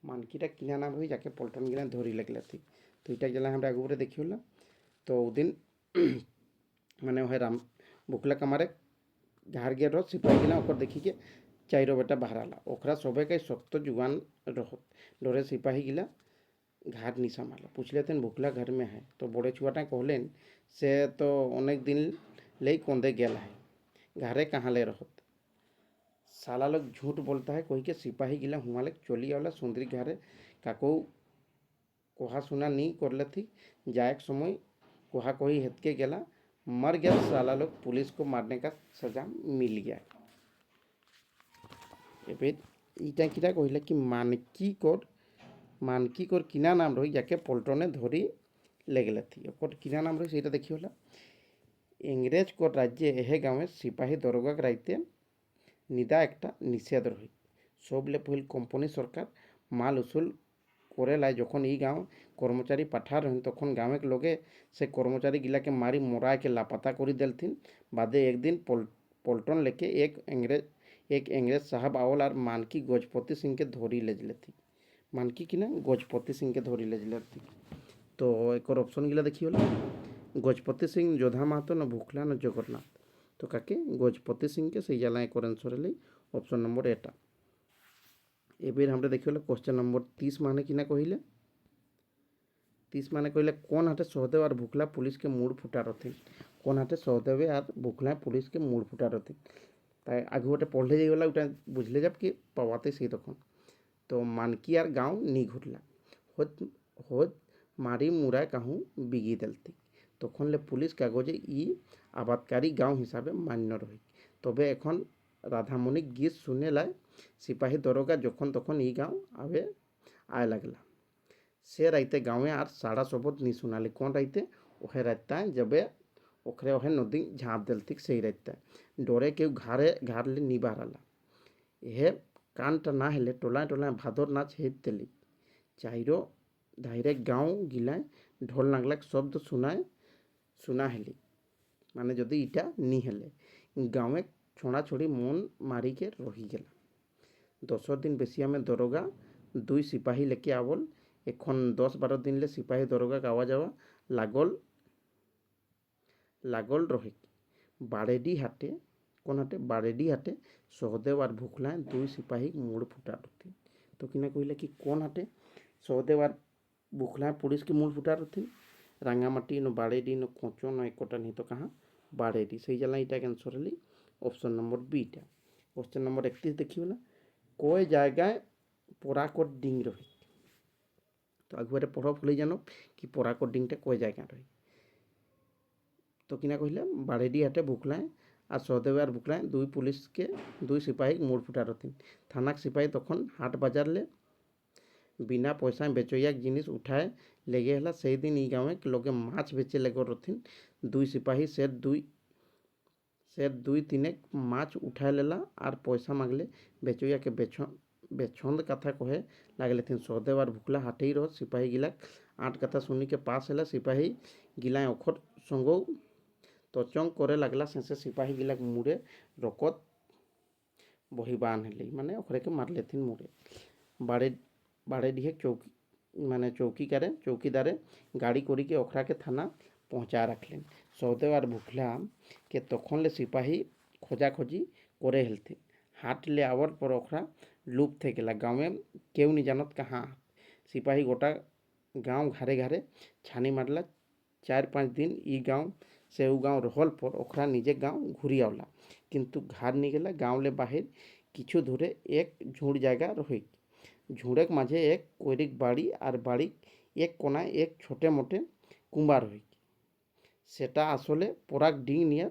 মানকিটা কিনা নাম রহি যাকে পল্টন কিনা ধরি লাগলে থी। তো এটা যেন আমরা আগে দেখিলা। তো ওদিন মানে হয় রাম ভুকলা কামারে झाड़ गेट सिपाही गिला ओकर देखी के चारों बेटा बहराला ओकरा सबे के शक्त जुगान रहत डरे सिपाही गिला घाट नहीं संभाला पूछ लेते भुखला घर में है। तो बड़े छुआटा कहलेन से तो अनेक दिन ले कंदे गेल है घरे कहाँ ले रहत। साला लोग झूठ बोलता है कोई के सिपाही गिला हुमाले चली आवला सुंदरी घरे काको कोहा सुना नहीं कर लेती जाए समय कोहा कोई हेत के गेला मर गया। साला लोग पुलिस को मारने का सजा मिल गया। एबे इटा किटा कहिला कि मानकी कोर किना नाम रही जाके पल्टने धरी लेगले थी ओकर किना नाम रही सेटा देखी होला। इंग्रेज को राज्य एहे गाँव सिपाही दरोगा राइते निदा एक निषेध रही सबले पहल कोम्पानी सरकार माल उसूल करे लाई जखन ई गाँव कर्मचारी पाठा रहें तखन गाँव लोगे से कर्मचारी गिला के मारी मोरा के लापता कर देलथिन। बादे एक दिन पल्टन लेके एक इंग्रेज साहब आवल और मानकी गजपति सिंह के धरी ले थी। मानकी की ना गजपति सिंह के धरी ले थी। तो एक ऑप्शन गिला देखी होला गजपति सिंह जोधा महतो न भुखला न जगन्नाथ। तो काके गजपति सिंह के सही जाला एक आंसर है ऑप्शन नंबर एटा। एबेर हमरा देखिए क्वेश्चन नंबर 30 माने कि ना कहिले 30 माने कहले कौन हाटे सहदेव और भुखला पुलिस के मूड फुटा रथी। कौन हाटे सहदेव और भुखला पुलिस के मूड फुटा रथी ताई आगे गोटे पढ़ले जाइगला ओटा बुझले जब कि पवाते से तक। तो मानकी और गाँव नी घुटला होद मारी मुराय कहूँ बिगी देलती तखन ले पुलिस कागजे इ आबादकारी गाँव हिसाबे मान्य रही। तबे एखन राधामणि गीत सुने लाए सिपाही दरोगा जखन तखन इ गाँव आवे आय लगला। से राइते गाँवे आर साड़ा शब्द नी सुनाली कौन राइते ओहे राइता जबे ओखरे ओहे नदी झाँप देलती से राइता डरे केउ घार ले नी बाहराला। यह कानटा ना हेले टोलाय टोलाय भादर नाच हेत देली चाइरो धाइरे गाँव गिलाय ढोल नागलाक शब्द सुना हेली माने जदि इटा नी हेले गाँवे छोड़ा छोड़ी मन मारी के रही गेला। 10 दिन बेसिया में दरोगा 2 सिपाही लेके आवल एखन 10-12 दिन ले सिपाही दरोगा का आवा जावा लागल रहे। बाड़ेडी हाटे कौन हाटे बाड़ेडी हाटे सहदेव और भुखला 2 सिपाही मूड फुटा रथी। तो किना कहला कि कौन हाटे सहदेव और भुखला पुलिस के मूड फुटा रथी रांगामाटी न बाड़ेडी न कोचो न एकटा नहीं तो कहाँ बाड़ेडी सही जाला इटा आंसर है option number beta. Question number 31 देखी होला कोई जगह पराकोट डिंग रही। तो आगे पढ़ भूल जानो कि पराकोट डिंगटा कोई जगह रही। तो किना कहला बाड़ेडी हाटे भुखलाए और सहदेव और भुखलाए 2 पुलिस के 2 सिपाही मूड फुटा रथी थाना सिपाही तखन हाट बाजार ले बिना पैसा बेचैया जिनिस उठाए लेगे हला से दिन इ गाँव के लोगे माछ बेचे लगे रथिन 2 सिपाही शेर 2-3 माछ उठाए लेला और पैसा मांगले बेचैया के बेछंद कथा कहे लागले थी। सहदेव और भुखला हाटे रह सिपाही गिला 8 कथा सुनी के पास हेला सिपाही गिला अखर संगो तचंग करे लगला से सिपाही गिला मुड़े रकत बही बान हेली माने ओखरे के मारले थी मुड़े बाड़े ढिए चौकीदारे गाड़ी करी के ओखरा के थाना पहुँचा रखलें। सहदेव और भुखला के तखन ले सिपाही खोजा खोजी करे हेलथिन हाट ले आवर पर ओखरा लूप थे गेला गाँव में केउ नहीं जानत कहाँ सिपाही गोटा गाँव घरे घरे छानी मारला 4-5 दिन इ गाँव से उ गाँव रहल पर ओखरा निजे गाँव घुरी आवला किंतु घर नहीं गेला गाँव ले बाहर किछु दूरे एक झुड़ जगह रही झुड़क माझे एक कोयरिक बाड़ी और बाड़ी एक कोना एक छोटे मोटे कुंबा रही सेटा आसले पराग डिंग नियर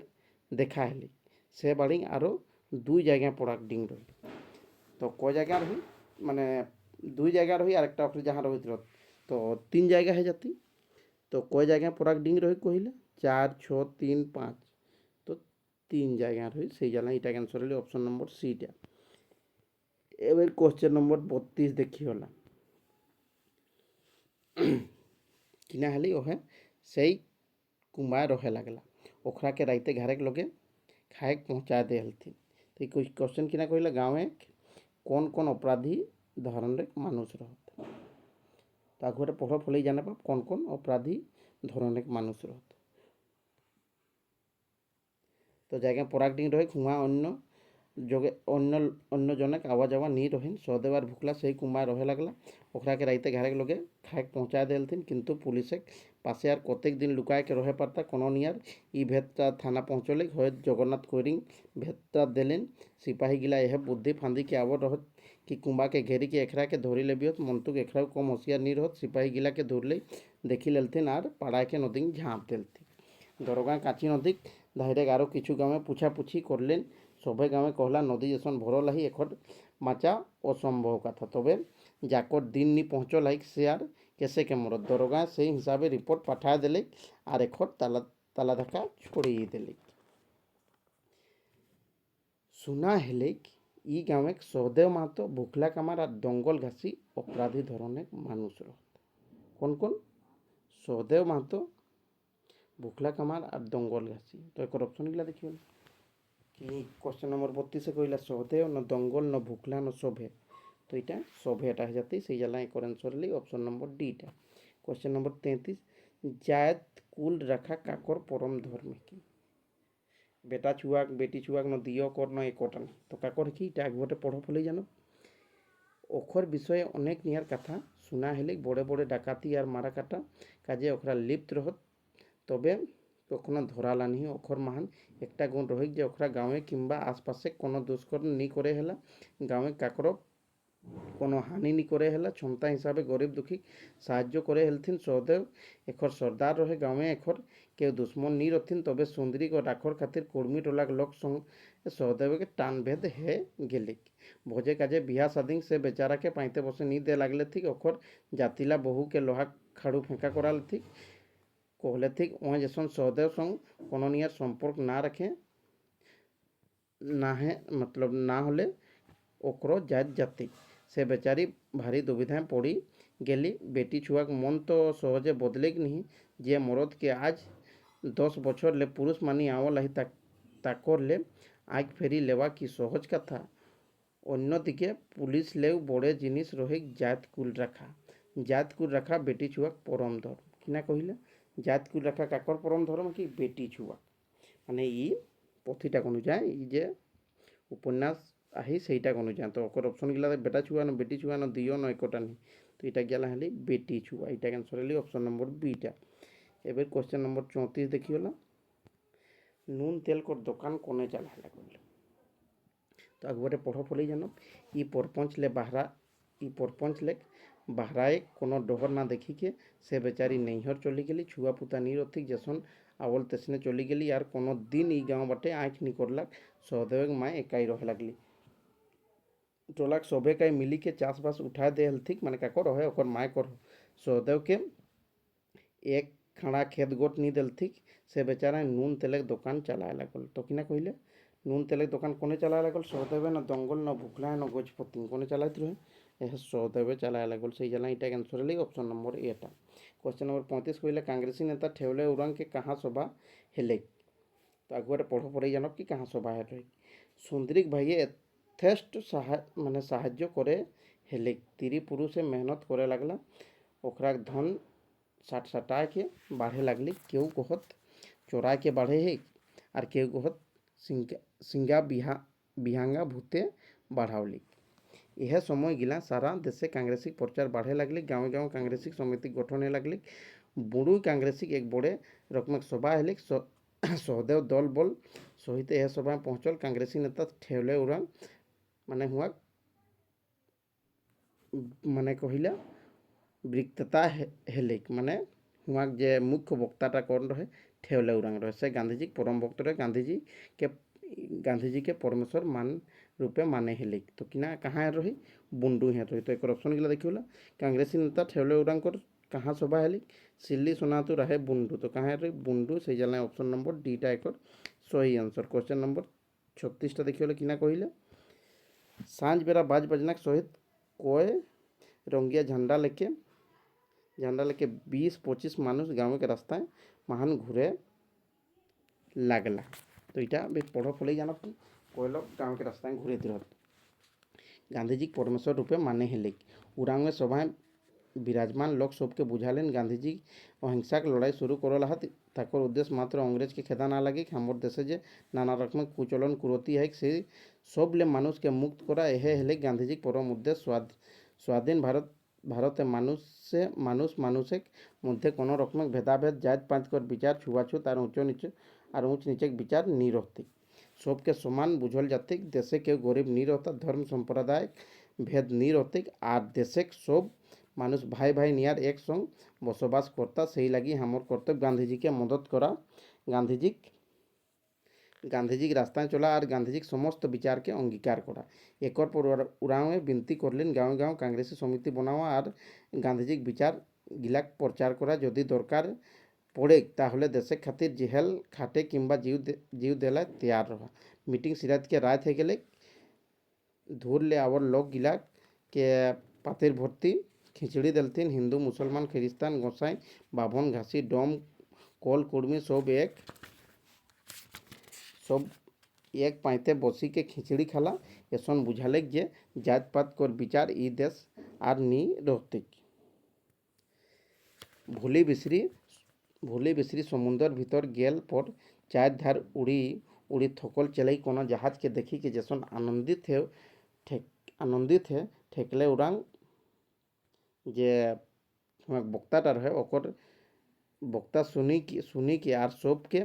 देखा हेली से बाड़ी आरो 2 जगह पराग डिंग रही। तो को जगह रही माने 2 जगह रही और एक जहाँ रही तो 3 जगह है जाती। तो कोई जगह पराग डिंग रही कहले 4 6 3 5 তো 3 জায়গা রই সেই জায়গা এটা ক্যান্সর হলে অপশন নম্বর সিটা। এবার কোশ্চেন নম্বর 32 দেখি হলা কিনা হেলি ওহে সেই कुमार रहे लगला ओखरा के राइते घरे के लोगे खाए पहुँचा दे हलथी। तो कुछ क्वेश्चन किना कहला गाँव में कौन कौन अपराधी धरण रे मानुष रहते तो आगे पढ़ फल जाने पाब कौन कौन अपराधी धरण रे मानुष रहते। तो जगह परागडिंग रहे खुआ अन्य जोगे अन्य अन्य जनक आवा जावा नहीं रहें सहदेव भुकला से कुमार रहे लगला ओखरा के राइते घरे के लोगे खाए पहुँचा देलथिन किंतु पुलिस पासे यार कतेक दिन लुकाए के रहे पड़ता कोनो नियार ई भेदटा थाना पहुँचले हो जगन्नाथ कोरिंग भेदटा देलेन सिपाही गिला यह बुद्धि फांदी के आवर रहत कि कुंबा के घेरी के एकरा के धोरी ले बियत मंतुक एकरा कम होशियार नहीं रहत सिपाही गिला के धोर ले देखी लेलथिन आर पाड़ा के नदी झाँप देलथिन। दरोगा काची नदी धाइरे आरो किछु गाँव में पूछा पूछी करलेन सभे गाँव कहला नदी जैसन भरल है एखर माचा असम्भव कथा तबे जाकर दिन नहीं पहुँचल है से यार कैसे के मरद दरोगा से हिसाब से रिपोर्ट पठा देले और एखर ताला ताला धक्का छोड़ी देले। सुना हेले इ गाँव में सहदेव महतो भुखला कामार और दंगल घासी अपराधी धरने मानुष रहते कौन कौन सहदेव महतो भुखला कामार और दंगल घासी। तो एक ऑप्शन गिला देखिए कि क्वेश्चन नंबर 32 से कहला सहदेव न दंगल न भुखला न सभे तो यहाँ सभेटा है जाती से जला एक आंसर ली ऑप्शन नंबर डीटा। क्वेश्चन नंबर 33 जायद कुल रखा काकर परम धर्म की बेटा छुआक बेटी छुआक न दियो कर न एकटा तो काकर कि आगे पढ़ फल जान ओखर विषय अनेक नियार कथा सुना हेले बड़े बड़े डाकाती और मारा काटा काजे ओखरा लिप्त रहत तबे कखनो धराला नहीं ओखर महान एकटा गुण रही जे ओखरा गाँवे किंबा आसपासे कोनो दुष्कर्म नहीं करे हेला गाँवे काकर कोनो हानि नहीं करे हेला क्षमता हिसाब गरीब दुखी साहाଯ୍य करे हेलथिन सहदेव एखर सरदार रहे गाँव एखर के दुश्मन नहीं रथिन तबे सुंदरी को राखर खातिर कुर्मी टोला लोक संग सहदेव के टान भेद है गेलिक भोजे काजे बिहा शादी से बेचारा के पाइते बसे नहीं दे लागले थी ओखर जातिला बहू के लोहा खाड़ू फेंका कराल थी कहले थी वहाँ जैसन सहदेव संग कोनो नियर संपर्क ना रखे ना है मतलब ना होले ओकरो जात जाति से बेचारी भारी दुविधाएं पड़ी गेली बेटी छुआक मन तो सहजे बदले नहीं जे मरद के आज 10 बछर ले पुरुष मानी आवल है ताकर ले आग फेरी लेवा की सहज कथा अन्य दिके पुलिस ले बड़े जिनिस रहे जात कुल रखा बेटी छुआक परम धर्म किना कहले जात कुल रखा काकर परम धर्म कि बेटी छुआक माने ई पथिटा अनुजाए ई जे उपन्यास आही सहीटा अनुजाए तो ओकर ऑप्शन गिला बेटा छुआ न बेटी छुआ न दियो न एकटा नहीं तो इटा गला हेली बेटी छुआ इटा आंसर हेली ऑप्शन नंबर बीटा। एबे क्वेश्चन नंबर 34 देखियोला नून तेल को दुकान कोने चला है कहले तो आगुटे पढ़ फल जान ई परपंच ले बाहराए कोनो डोहर ना देखी के से बेचारी नैहर चली गली छुआ पुता नहीं रथी जैसन आवल तेसने चली गली यार कोनो दिन ई गाँव बाटे आँख नहीं करलक सहदेव माँ एकाई रहे लगली टोलाक सभे कई मिली के चाषबास उठा दे हलथिक माने काकर रहे ओकर माय कर सहदेव के एक खड़ा खेत गोट नहीं देलथिक से बेचारा नून तेल दुकान चलाए लगल तो किना कहले नून तेल दुकान कोने चलाए लगल सहदेव न दंगल न भुखला न गजपति कोने चलाते रहे यह सहदेव चलाए लगल से जला इटा आंसर है ऑप्शन नंबर एटा। क्वेश्चन नंबर 35 कहले कांग्रेसी नेता ठेवले उरंग के कहाँ सभा हेले तो आगुटे पढ़ पड़े जानब कि कहाँ सभा है सुंदरिक भाई यथेष्ट माने साहाଯ୍य करे हेले तीरी पुरुषे मेहनत करे लगला ओकरा धन साट सटा के बाढ़े लगली केहू कहत चोरा के बाढ़े है और केहू कहत सिंगा बिहांगा भूते बढ़ावली यह समय गिला सारा देशे कांग्रेसिक प्रचार बढ़े लगली गाँव गाँव कांग्रेसिक समिति गठन है लगली बुड़ू कांग्रेसिक एक बड़े रकम सभा हेली सहदेव दल बल सहित यह सभा पहुँचल कांग्रेसी नेता ठेवले उरंग माने हुआ माने कहला रिक्तता हेले माने हुआ जे मुख्य वक्ताटा कौन रहे ठेवले उरंग रहे से गांधीजी परम भक्त रहे गांधीजी के परमेश्वर मान रूपे माने हेले तो किना कहाँ रही बुंडू हे रही तो एक ऑप्शन गिला देखिए कांग्रेसी नेता ठेवले उरंग कहाँ सभा हेली सिल्ली सोनातु रहे बुंडू तो कहाँ रे बुंडू से जला ऑप्शन नंबर डीटा एक सही आंसर। क्वेश्चन नंबर 36टा देखिए किना कहले सांझ बेरा बाज बजना सहित कोय रंगिया झंडा लेके 20-25 मानुष गाँव के रास्ताয় महान घूरे लागला। तो इटा भी पढ़ो फले जाना कहल गाँव के रास्ताয় घूरे दिहत गांधीजी परमेश्वर रूपे माने हेले उरांग सभाएं विराजमान लोग सबके बुझालेन गांधीजी अहिंसा के लड़ाई शुरू करल हाथ ताकर उद्देश्य मात्र अंग्रेज के खेदा ना लगे हमर देशे जे नाना रकम कुचलन कुरती है से सब ले मानुष के मुक्त करा एहे हेले गांधीजी परम उद्देश्य स्वाधीन भारते मानुषेक मध्य कोनो रकम भेदाभेद जात पात कर विचार छुआछूत और ऊँच नीचे विचार नी रहती सबके समान बुझल जाते देशे के गरीब नी रहता धर्म संप्रदाय भेद नी रहते और देशे सब मानुष भाई भाई नियार एक संग बसबास करता से लगी हमर कर्तव्य गांधीजी के मदद करा गांधीजी रास्ताয় चला और गांधीजी समस्त विचार के अंगीकार करा एक पर उड़ावे विनती करलें गाँव गाँव कांग्रेसी समिति बनावा और गांधीजी विचार गिलाक प्रचार करा यदि दरकार पड़े ताहले देशे खातिर जेहेल खाटे किंबा जीव देला तैयार रहा मीटिंग सिराज के राय थे गेले धूर ले आवर लोग गिला के पातिर भर्ती खिचड़ी दलतीन हिंदू मुसलमान ख्रिस्तान गोसाई बाभन घासी डोम कोल कुर्मी सब एक पाइते बसी के खिचड़ी खाला एसन बुझाले जे जात पात कर विचार ई देश आर नी रहते भूली बिसरी समुद्र भीतर गेल पर चार धार उड़ी थकल चलाई कोनो जहाज के देखी के जैसन आनंदित है ठेकले उड़ान जे बक्ताटा रहे ओकर बक्ता सुनी के आर सब के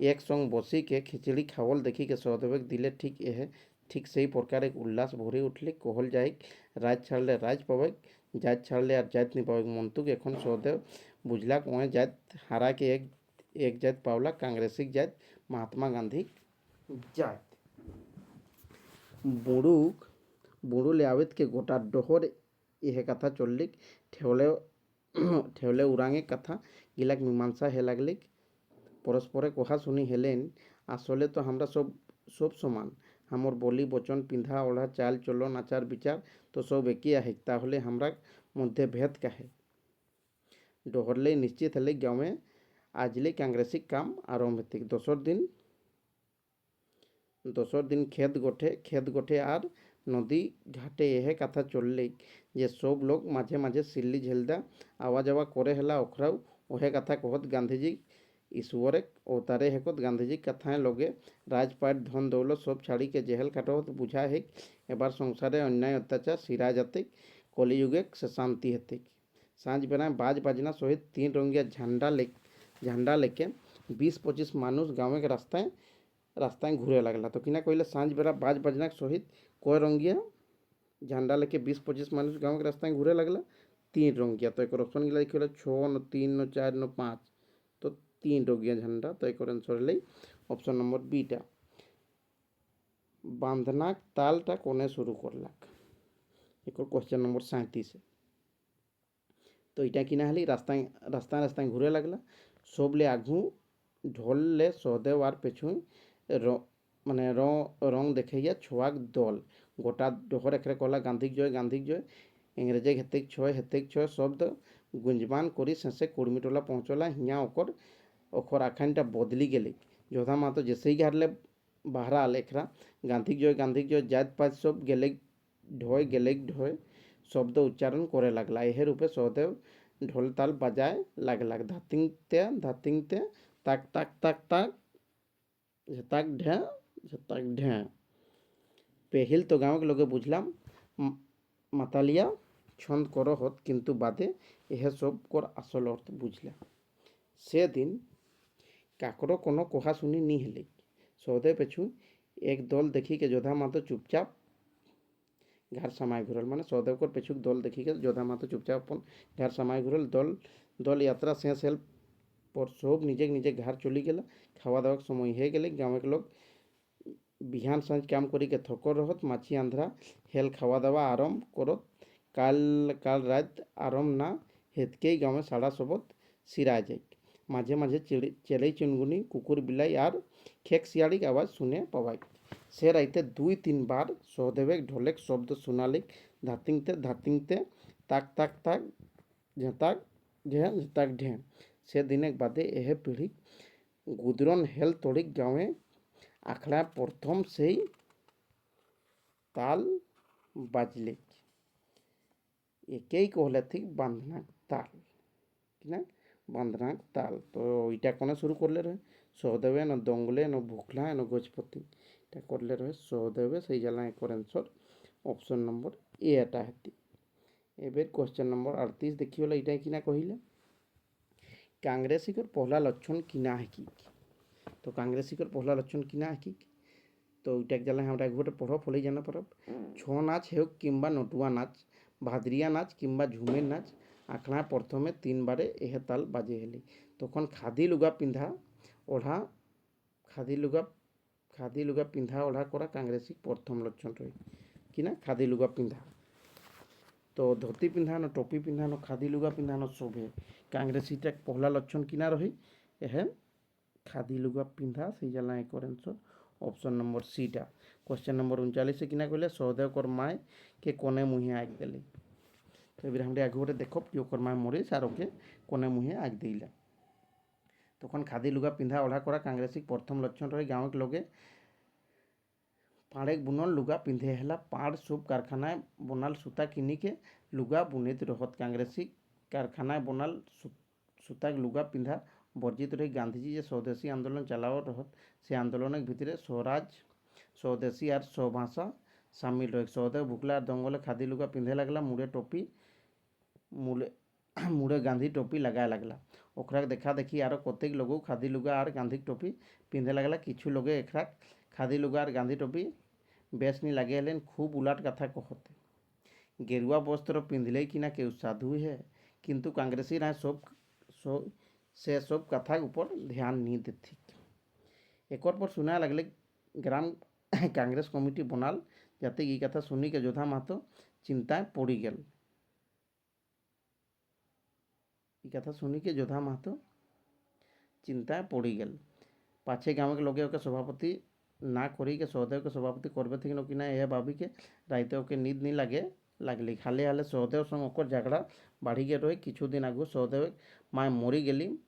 एक संग बसी के खिचड़ी खावल देखी के सहदेव दिले ठीक सही प्रकार एक उल्लास भरी उठले कहल जाए राज छाड़ले राज पावे जात छाड़ले और जात नहीं पावे मंतुक एखन सहदेव बुझला ओए जात हारा के एक जात पावला कांग्रेसिक जात महात्मा गांधी जात बुड़ू ले आवित के गोटा डोहर यह कथा चललिक ठेवले उरांगे कथा गिलाक मीमांसा हे लागलिक परस्परे कहा सुनी हेलेन आसले तो हमरा सब समान हमर बोली वचन पिंधा ओढ़ा चाल चलन आचार विचार तो सब एक ही है ताहले हमरा मध्य भेद काहे डोहरले निश्चित हेले गाँव में आजले कांग्रेसी काम आरम्भ हेते दोसर दिन खेत गोठे आर नदी घाटे यह कथा चलले जे सब लोग माझे माझे सिल्ली झेलदा आवा जावा करे हेला ओखराव ओहे कथा कहत गांधीजी ईश्वर अवतारे हेकत गांधीजी कथाएं लगे राजपाट धन दौलत सब छाड़ी के जेहल काटत बुझा है एबार संसारे अन्याय अत्याचार सिरा जाते कलियुगे से शांति हेते सांझ बेला बाज बाजना सहित 3 रंगिया झंडा लेके 20-25 मानुष गाँव के रास्ताয় घूरे लगला तो किना कहले सांझ बेला बाज बाजना सहित कय रंगिया झंडा लेके 20-25 मानुष गाँव के रास्ताয় घूरे लगला 3 रंगिया तो एक ऑप्शन गिला देखिए 6 न 3 न 4 न 5 तो 3 रंगिया झंडा तो एक आंसर ले ऑप्शन नंबर बीटा बांधना तालटा कोने शुरू करलाक एक क्वेश्चन नंबर 37 तो इटा किना हली रास्ताয় घूरे लगला सबले आगू ढोल ले सहदेव आर पेछु माने रंग देखैया छुआक दल गोटा डोहर एकरे कहला गांधी जय इंग्रेजे हेतेक छय शब्द गुंजमान करी शेषे कुर्मीटोला पहुँचला हिया ओकर आखानटा बदली गेले जोधा मातो जैसे घाटले बाहरा लेखरा गांधी जय जात पात सब गेले ढोय शब्द उच्चारण करे लगला यह रूपे सहदेव ढोल ताल बजाए लागलाक धातिंगते ताक ताक ताक ताक झताक ढें पेहिल तो गाँव के लोगे बुझलाम मातालिया छंद करो होत किंतु बादे यह सब कर आसल अर्थ बुझला से दिन काकरो कोनो कहा सुनी नी हेले सहदेव पेछु एक दल देखी के जोधा मातो चुपचाप घर समाय घुरल माने सहदेव कर पेछुक दल देखी के जोधा मातो चुपचाप अपन घर समाय घुरल दल यात्रा शेष हेल पर सब निजे घर चली गेला खावा दावा समय हे गेले गाँव के लोग बिहान सांझ काम करी के थकर रहत माछी आंध्रा हेल खावा दावा आरम्भ करत काल रात आरम्भ ना হেতকেই গাঁৱে সারা শবত সিরায় যাই। মাঝে মাঝে চেলেই চুনগুনি কুকুর বিলাই আর খেক শিয়ালিক আওয়াজ শুনে পাওয়াই। সে রাইতে 2-3 বার সহদেবে ঢোলেক শব্দ শুনালিক, ধাতিংতে ধাতিংতে তাক তাক তাক ঝেঁতাক ঢে ঝেঁতাক ঢে। সে দিনেক বাদে এহে পিঢ়ি গুদরন হেল তড়িক গাঁৱে আখড়া প্রথম সেই তাল বাজলেক। একেই কহলে ঠিক বাঁধনাক তাল, কিনা বাঁধনাক তাল। তো এটা কোনে শুরু করলে রহে? সহদেবে ন দঙ্গলে ন ভুখলা ন গজপতি। এটা করলে রহে সহদেবে, সেই জ্বালা একর আনসর অপশন নম্বর এ এটা হেতি। এবার কোশ্চেন নম্বর 38 দেখিগলা, এটা কিনা কহিলে কাংগ্রেসিকর পহলা লক্ষণ কিনা হেকি। তো কাংগ্রেসিকর পহলা লক্ষণ কিনা হেকি, তো এটাকে জ্বালা আমরা একবারে পড়ব, ফলেই জানা পারব। ছৌ নাচ হেউক কিংবা নটুয়া নাচ, ভাদরিয়া নাচ কিংবা ঝুমের নাচ, আখড়া প্রথমে 3 বারে এহে তাল বাজে হেলি। তখন খাদি লুগা পিন্ধা ওढ़ा খাদি লুগা পিন্ধা ওढ़া করা কাংগ্রেসিক প্রথম লক্ষণ রয়ে, কিনা খাদি লুগা পিন্ধা। তো ধোতি পিন্ধানো, টोपी पिंधानो, खादी लुगा पिंधानो शोभे। कांग्रेसीटा पहला लक्षण किना रही एहे खादी लुगा पिंधा, से जला एक आंसर ऑप्शन नंबर सीटा। क्वेश्चन नंबर 39 से किना कहले सहदेव कर माय के कोने मुहे आग देले। तो एबार हम आगे देखो कि ओकर माय मरे सार ओके कोने मुहे आग दिला। तखन खादी लुगा पिंधा ओढ़ा करा कांग्रेसिक प्रथम लक्षण रही गाँव लगे पाड़े बुनल लुगा पिंधे हेला। पाड़ सूप कारखानाय बनाल सूता किनिके लुगा बुनेत रहत। कांग्रेसी कारखानाय बनाल सूता लुगा पिंधा बर्जित रही। गांधीजी जे स्वदेशी आंदोलन चलाव रहत, से आंदोलन भितरे स्वराज, स्वदेशी और स्वभाषा शामिल रहे। सहदेव भुखला और दंगले खादी लुगा पिंधे लगला, मुड़े गांधी टोपी लगाए लगला। ओकरा देखा देखी आरो कतेक लोगों खादी लुगा और गांधी टोपी पिंधे लगला। किछु लोगे एकरा खादी लुगा और गांधी टोपी बेस नहीं लगे हेलेन खूब उलाट कथा कहते। गेरुआ वस्त्र पिंधले कि ना केउ साधु है, किंतु कांग्रेसी राय से सब कथा ऊपर ध्यान नहीं देती। एक और पर सुना लगले ग्राम कांग्रेस कमिटी बनाल, जाते ये कथा सुनी के जोधा महतो चिंताएं पड़ी गल। ये कथा सुनी के जोधा महतो चिंताएं पड़ी गल। पाछे गाँव के लोगे ओके सभापति ना करी के सहदेव के सभापति करबे थी कि ना यह भाभी के राइते ओके नींद नहीं लगली। हाले हाले सहदेव संग ओकर झगड़ा बढ़ी गए रहे। किछु दिन आगू सहदेव माय मरी गली।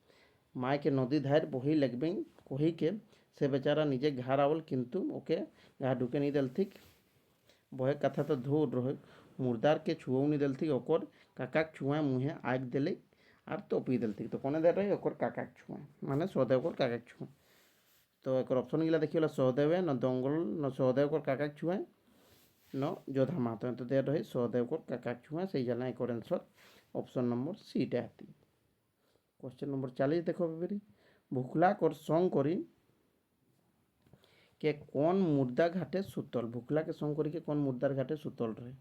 माय के नदी धार बही लगबे कही के से बेचारा निजे घर आवल, किंतु ओके घर ढुके नहीं दलथी। बहे कथा तो धूर रहे, मुर्दार के छुओ नहीं दलथी। ओकर काका छुआ मुहे आग देले और तोपी दलथी। तो कोने दे रहे ओकर काका छुआ माने सहदेव को काका छुआ। तो एक ऑप्शन गिला देखिए सहदेव न दंगल न सहदेव को काका छुआ न जोधा महतो। तो दे रही सहदेव को काका छुआ, से जला एक आंसर ऑप्शन नंबर सीटा आती। क्वेश्चन नंबर 40 देखो बेरी भुखला कर संग करी के कौन मुर्दा घाटे सुतल। भुखला के संग करी के कौन मुर्दार घाटे सुतल रहे।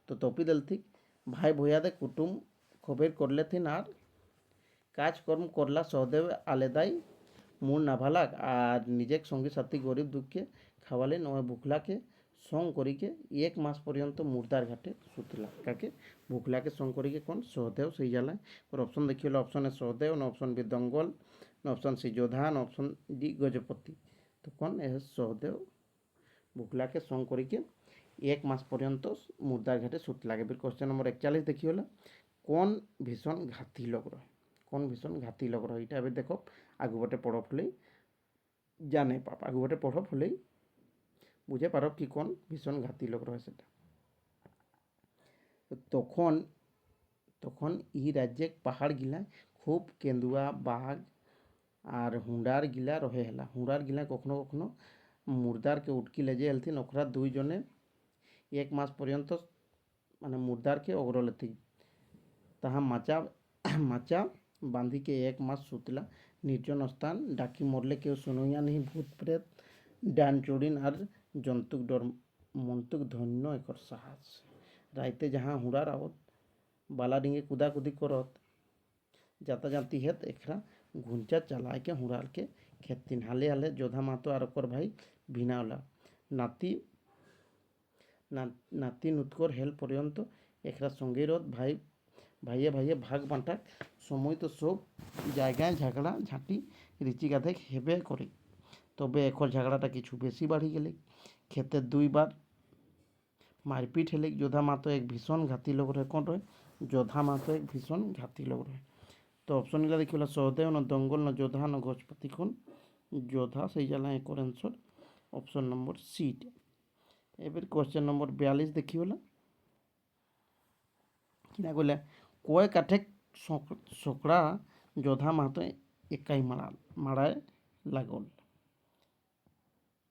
तो तोपी दलथी भाई भैया दे कुटुम खबर करले थी आर काजकर्म करला सहदेव आलेदाई मूड ना भालाक और निजे संगी साथी गरीब दुखे खावाले नय। भुखला के संग करी के 1 मास पर्यंत मुर्दार घाटे सुतला। काके भुखला के संग करी के कौन सहदेव, से जाला और ऑप्शन देखिए ऑप्शन ए सहदेव, न ऑप्शन बी दंगल, न ऑप्शन सी जोधा, न ऑप्शन डी गजपति। तो कौन यह सहदेव भुखला के संग करी के 1 मास पर्यंत मुर्दार घाटे सुतला। फिर क्वेश्चन नंबर 41 देखिए कौन भीषण घाती लग रहे। कौन भीषण घाती लग रहे ये देखो आगु बटे पढ़ फुले जाने पाप आगु बटे पढ़ फुले बुझे पार कि कौन भीषण घाती लग रहे। तखन तखन इ राज्य पहाड़ गिला खूब केंदुआ बाघ और हुंडार गिला रहे हेला। हुंडार गिला कखनो कखनो मुर्दार के उटकी लेजे हेलथिन। ओकरा 2 जने 1 मास पर्यंत माने मुर्दार के ओगरल थी। ताहा माचा बांधी के 1 मास सुतला। निर्जन स्थान डाकी मरले के सुनैया नहीं। भूत प्रेत डान चोड़ीन और जंतुक डर मंतुक धन्य एक साहस। राइते जहाँ हुड़ार आवत बाला डिंगे कूदा कूदी करत जाता जाती है एकरा घुंचा चलाए के हुड़ार के खेतीन। हाले हाले जोधा महतो और ओकर भाई भिनावला नाती नुतकर हेल पर्यंत एकरा संगे रत भाई ভাইয়ে ভাইয়ে ভাগ বাঁটার সময় তো সব জায়গায় ঝাগড়া ঝাঁটি রিচি গাধে হেবে করে, তবে এখন ঝাগড়াটা কিছু বেশি বাড়ি গেলে ক্ষেতে দুইবার মারপিট হেলে যোধা মাতো এক ভীষণ ঘাতি লোক রহে। কোন রহে? যোধা মাতো এক ভীষণ ঘাতি লোক রহে। তো অপশনগুলো দেখিলা সহদেব ন দঙ্গল ন যোধা ন গজপতি কোন যোধা, সেই জ্বালা একর আনসর অপশন নম্বর সিটা। এবার কোশ্চেন নম্বর 42 দেখিলা কিনা কইলা কয় কাঠে সকড়া যোধা মাহাতো একাই মারায় লাগল।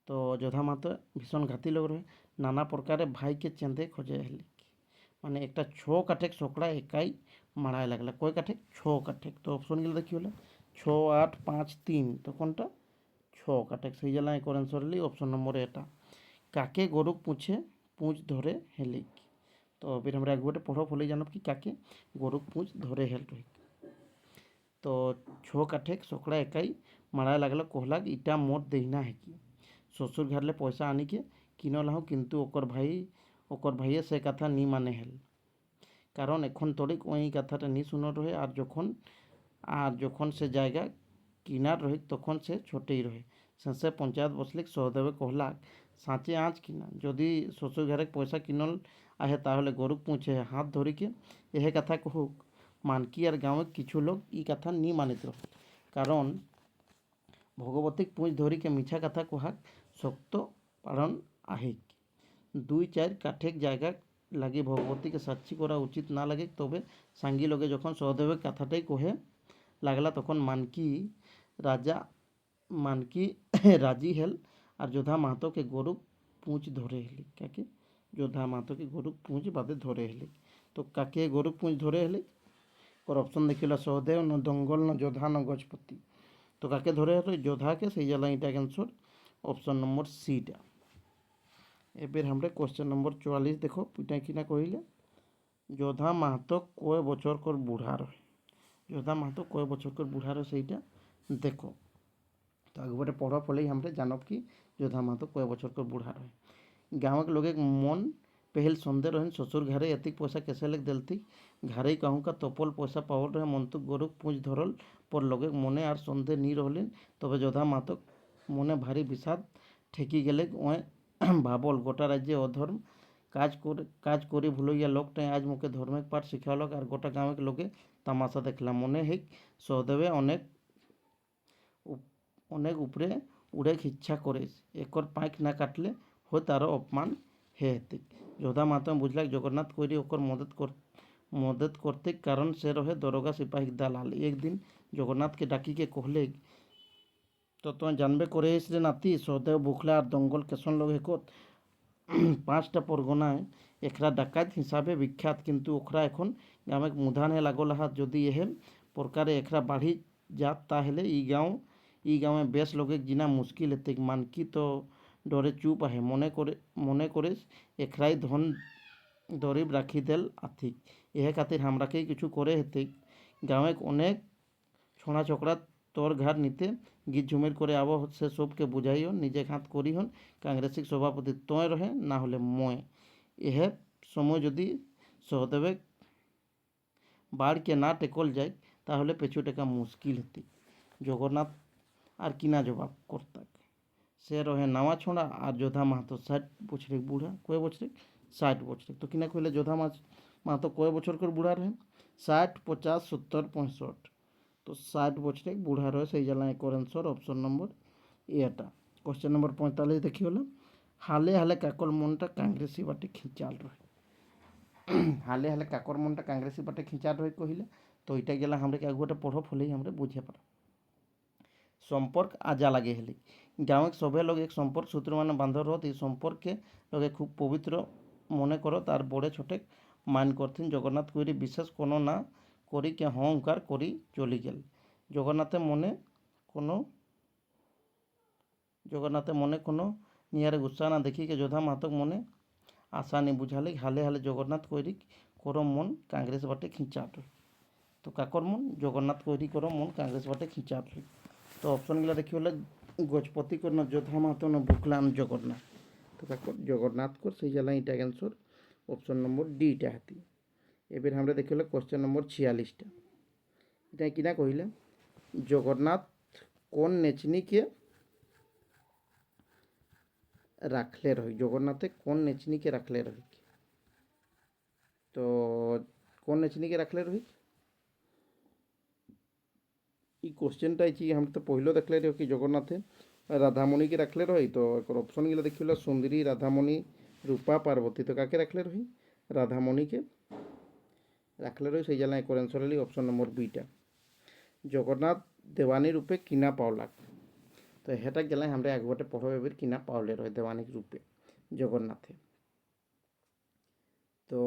তো যোধা মাহাতো ভীষণ ঘাতি লোক রহে, নানা প্রকারে ভাইকে চেঁদে খোঁজে হেলি, মানে একটা ছ কাঠেক সকড়া একাই মারায় লাগলা। কয় কাঠেক? ছ কাঠেক। তো অপশনগুলো দেখি হলে 6, 8, 5, 3, তো কোনটা? 6 কাঠেক। সেই জ্বালায় করে আনসার হলি অপশন নম্বর এটা। কাকে গরুক পুঁছে পুঁজ ধরে হেলিক। তো फिर আমরা একবারে পড়ো ফলে জানব কি কাকে গরুক পুঁজ ধরে হেল রহিক। তো ছ কাঠেক সকড়া একাই মারায় লাগলো, कहलाक इटा मोर देना है कि শ্বশুর ঘাটলে পয়সা আনিকে কিনল হও, কিন্তু ওকর ভাইয়ে সে কথা নি মানে হেল। কারণ এখন তরিক ওই কথাটা নি শুনো রহে, আর যখন সে জায়গা কিনার রহে তখন সে ছোটেই রহে। শেষে পঞ্চায়েত বসলিক সহদেবে कहलाक সাঁচে আঁচ কিনা, যদি শ্বশুর ঘরে পয়সা কিনল আহে তাহলে গরুক পুঁছে হাত ধরিকে এহে কথা কহুক। মানকি আর গাঁৱে কিছু লোক ই কথা নি মানিত রহে, কারণ ভগবতীক পুঁজ ধরিকে মিছা কথা কুহাক শক্ত পালন আহিক। 2-4 কাঠেক জায়গা লাগি ভগবতীকে সাক্ষী করা উচিত না লাগে, তবে সাঙ্গী লোকে যখন সহদেবের কথাটাই কহে লাগলা তখন মানকি রাজি হেল আর যোধা মাহাতোকে গরুক পুঁজ ধরে হেলি। কাকে? যোধা মাহাতোকে গরুক পুঁজ বাদে ধরে হেলি। তো কাকে গরুক পুঁজ ধরে হেলি? ওর অপশন দেখিলা সহদেব ন দঙ্গল ন যোধা ন গজপতি। তো কাকে ধরে হলো? যোধাকে, সেই জ্বালা এটা ক্যান্সর অপশন নম্বর সিটা। এবার আমরা কোশ্চেন নম্বর 44 দেখো এটা কিনা কহিলে যোধা মাহাতো কয় বছর কর বুড়া রহে। যোধা মাহাতো কয় বছর কর বুড়া রহে সেইটা দেখো। তো একবারে পড়া ফলেই আমরা জানব কি যোধা মাহাতো কয় বছর কর বুড়া রহে। गाँव के लोग मन पहल सन्देह रहें ससुर घरे एतिक पैसा कैसे लेक दिलती घरे कहूँ का तोपल पैसा पावल रहे मंतुक गरुक पूँछ धरल पर लोगे मने आर सन्देह नी रहलिन। तबे जोधा मातक मने भारी विषाद ठेकी गेले ओए भाबल गोटा राज्य अधर्म काज करी भूलैया लोकटाई आज मोके धर्मेक पाठ शिखालक और गोटा गाँव के लोगे तमाशा देखला मने हिक सहदेवे अनेक उपरे उड़े इच्छा करे एकर पाँख ना काटले हो तारो अपमान हेती। जोधा माता बुझला जगन्नाथ कोई ओकर मदद करते कारण से रहे दरोगा सिपाही दालाल। एक दिन जगन्नाथ के डाकी के कहले तो तुम जानबे करे रे नाती सहदेव बुखला और दंगल केसन लोग हेकत 5टा परगनाय एकरा डाकात हिसाबे विख्यात, किंतु ओखरा एखन गामे मुधाने लागल हाथ जदि एहे प्रकारे एकरा बाढ़ी जात ताहले ই গাঁৱে বেশ লোকে জিনা মুশকিল হেতে। মানকি তো ডরে চুপ আহে মনে করে একরাই ধন দরিব রাখি দেল আথিক। এহে খাতির হামরাকেই কিছু করে হেতে গাঁৱে অনেক ছোঁড়া চকড়া তোর ঘাট নিতে গীত ঝুমির করে আবো সে সবকে বুঝাইও নিজে ঘাত করি হন কাংগ্রেসিক সভাপতি তয় রহে না হলে ময়। এহে সময় যদি সহদেবে বাড়কে না টেকল যায় তাহলে পেছু টেকা মুশকিল হেতে। জগন্নাথ আর কিনা জবাব করতাক। সে রহে নাওয়া ছোঁড়া আর যোধা মাহাতো 60 বছরের বুড়া। কয় বছরে? 60 বছরে। তো কিনা কইলে যোধা মাহাতো কয় বছর করে বুড়া রহে? 60, 50, 70, 65। তো 60 বছরে বুড়া রহে, সেই জ্বালা এক আনসার অপশন নম্বর এটা। কোশ্চেন নম্বর 45 দেখি হলো হালে হালে কাকর মনটা কাংগ্রেসি বাটে খিঁচাল রহে। হালে হালে কাকর মনটা কাংগ্রেসি বাটে খিঁচাল রহে কহিলে তো এটা গেলা আমরা এক গোটা পড়ো ফলেই আমরা বুঝে পারা। সম্পর্ক আজা লাগে হেলি গাঁৱে সবে লোক এক সম্পর্ক সূত্র মানে বান্ধ রহত এই সম্পর্কে লোকে খুব পবিত্র মনে করো তার বড়ে ছোটে মান করতেন। জগন্নাথ কইরি বিশেষ কোনো না করি কে হংকার করি চলি গেল। জগন্নাথে মনে কোনো নিয়ারে গুসা না দেখি কে যোধা মাতক মনে আশা নি বুঝালে হালে হালে জগন্নাথ কইরি করো মন কাংগ্রেস বাটে খিঁচাট। তো কাকর মন? জগন্নাথ কইরি করো মন কাংগ্রেস বাটে খিঁচাট। তো অপশনগুলো দেখি হলে গজপতি কর না যোধা মাহাতো না বুকলাম জগন্নাথ। তো কাকর জগন্নাথ কর, সেই জ্বালা এটা ক্যান্সর অপশন নম্বর ডিটা হাতি। এবার আমরা দেখিলে কোশ্চেন নম্বর 46টা। এটা কিনা কহিলে জগন্নাথ কোন নেচনিকে রাখলে রহি, জগন্নাথে কোন নেচনিকে রাখলে রহি। তো কোন নেচনিকে রাখলে রহি এই কোশ্চেনটা আইছি हम तो पहले देखले रही कि जगन्नाथे राधामणि के रखले रही। तो एक ऑप्शन गिला देखिए सुंदरी राधामणि रूपा पार्वती। तो काके रखले रही राधामणि के रखले रही से जाना एक आंसर हली ऑप्शन नंबर बीटा जगन्नाथ देवानी रूपे किना पावलाक। तो हेटाक गला हमरा आगुटे पढ़ो एबर किना पावले रहे देवानी रूपे जगन्नाथे। तो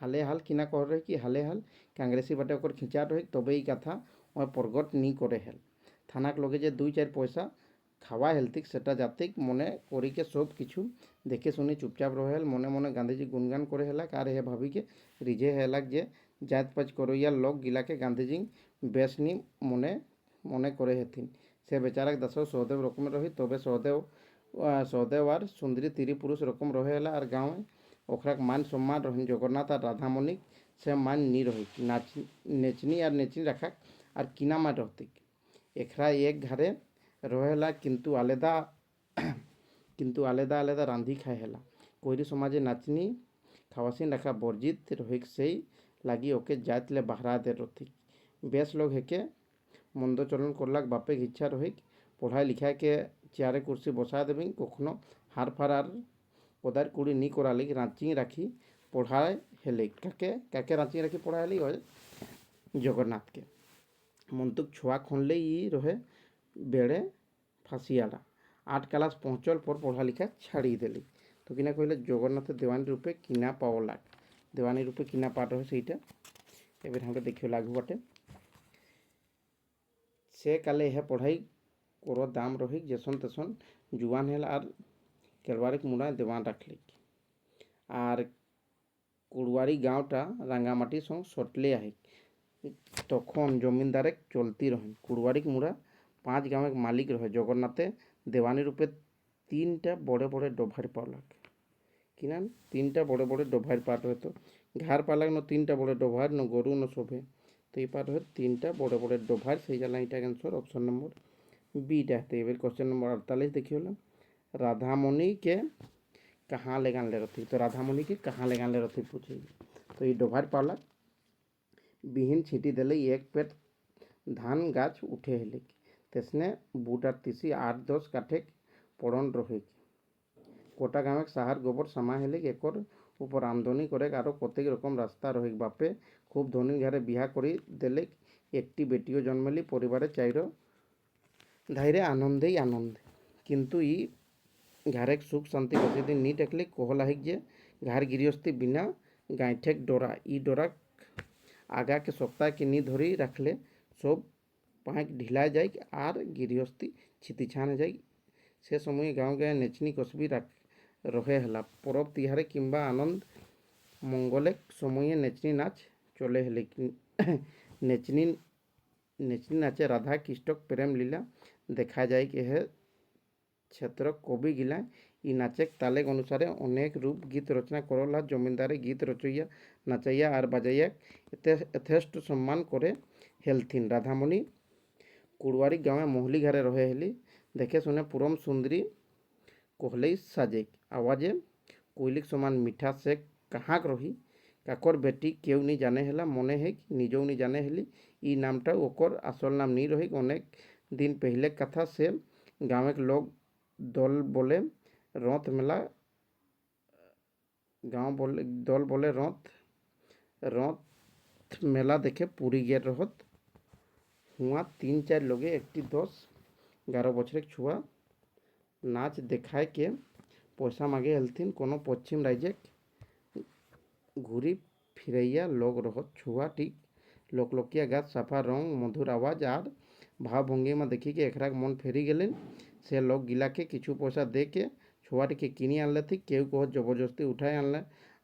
हाले हाल किना कह रहे कि हाले हाल कांग्रेसी बाटे ओकर खिंचा रही तबे ही कथा और प्रगट नी करे हेल थानाक लगे जे 2-4 पैसा खावा हेल्थिक सेटा जातिक मने करी के सब किछु देखे सुनी चुपचाप रहेल मने मने गांधीजी गुणगान करे हेला कार हे भाभी के रिझे हेलाक जे जात पाच करैया लोक गिला के गांधीजी बेसनी मने मने करे हेथिन से बेचाराक दास सहदेव रकम रही तबे सहदेव और सुंदरी तिरी पुरुष रकम रहे हेला और गाँव ओखराक मान सम्मान रही जगन्नाथ और राधामणि से मान नी रही नाच नेचनी और नेचनी रखा और किना मान रहती एकरा एक घरे रहेला किंतु आलेदा आलेदा रांधी खाए हेला कोईरी समाजे नाचनी खावासीन रखा बर्जित रही से लगी ओके जातले बहरा दे रथी बेस लोग हेके मंद चलन करलाक बापे इच्छा रही पढ़ाई लिखा के चेयारे कुर्सी बसा देवी कखनो हार फार पदार कुड़ी नी कराली रांची राखी पढ़ाए हेले काके काके रांची राखी पढ़ाए हेली जगन्नाथ के मंतुक छुआ खनले रहे बेड़े फांसियाला 8 क्लास पहुँचल पर पढ़ा लिखा छाड़ी देली। तो किना कहले जगन्नाथ देवानी रूपे किना पावलाक देवानी रूपे किना पाट रहे सहीटा एबर हम देखियो लागू बाटे से काले हे पढ़ाई करो दाम रही जेसन तेसन जुआन हेला और केलवारिक मुड़ा देवान रखली और कुड़वारी गाँवटा रांगामाटी संग सटले आहे तखन जमींदारे चलती रहें कुड़वारिक मुड़ा 5 गाँव मालिक रहे जगन्नाथे देवानी रूपे 3टा बड़े बड़े डोभार पावलाक किना 3टा बड़े बड़े डोभार पाट रहे। तो घार पालाक न 3टा बड़े डोभार न गरु न शोभे तो ये पाट रहे 3टा बड़े बड़े डोभार से जाला इटा आंसर ऑप्शन नंबर बीटा। तो ये क्वेश्चन नंबर 48 देखिए राधामणि के कहाँ ले गान ले रथी। तो राधामणि के कहाँ ले गान ले रथी पूछे। तो ये डोभार पावला बिहीन छिटी देले एक पेट धान गाछ उठे हेले तेसने बूट और तीसी 8-10 काठे पड़न रहे कोटा गाँव साहार गोबर सामा हेले एकर ऊपर आमदनी करे आरो कतेक रकम रास्ता रहे बापे खूब धनी घरे बिहा करी देले एकटी बेटियों जन्मेली परिवारे चाइरो धाइरे आनंदे आनंद किंतु ई घारे सुख शांति बसे दिन नी टेकले कहलाहिक जे घार गृहस्थी बिना गांठेक डोरा ई डोरा आगा के सप्ताह के नी धरी रखले सब पाँक ढिला जाए और गृहस्थी छितिछान जाए से समय गाँव गाँव नेचनी कसबी रहे हेला परब तिहारे किंबा आनंद मंगले समय नेचनी नाच चले हेले नेचनी नाचे राधा कृष्णक प्रेम लीला देखा जाए कि है क्षेत्र कवि गिला इ नाचक तालेक अनुसारे अनेक रूप गीत रचना करला जमींदारे गीत रचैया नाचैया और बजाइया यथेष्ट सम्मान करे हेलथिन। राधामणि कुड़वारी गाँव मोहली घरे रहे हेली देखे सुने पुरम सुंदरी कहले साजे आवाजे कोयलिक समान मीठा से कहाँ रही काकर बेटी केउ नहीं जाने हेला मने है निजौ नहीं जाने हेली इ नामटा ओकर आसल नाम नहीं रही अनेक दिन पहले कथा से गाँव के लोग दल बोले रथ मेला गाँव बोले दल बोले रथ मेला देखे पूरी गे रहत हुआ 3-4 लोगे एकटी 10-11 बछर छुआ नाच देखाय के पैसा मांगे हेलथिन कोनो पश्चिम राज्य घूरी फिरैया लोग रहत छुआ ठीक लोकलोकिया गात साफा रंग मधुर आवाज और भाव भंगी में देखी के एकराक मन फेरी गेलेन से लोग गिला के किछु पैसा दे के छुआटी के किनी आनले थी केउ कह जबरदस्ती उठाए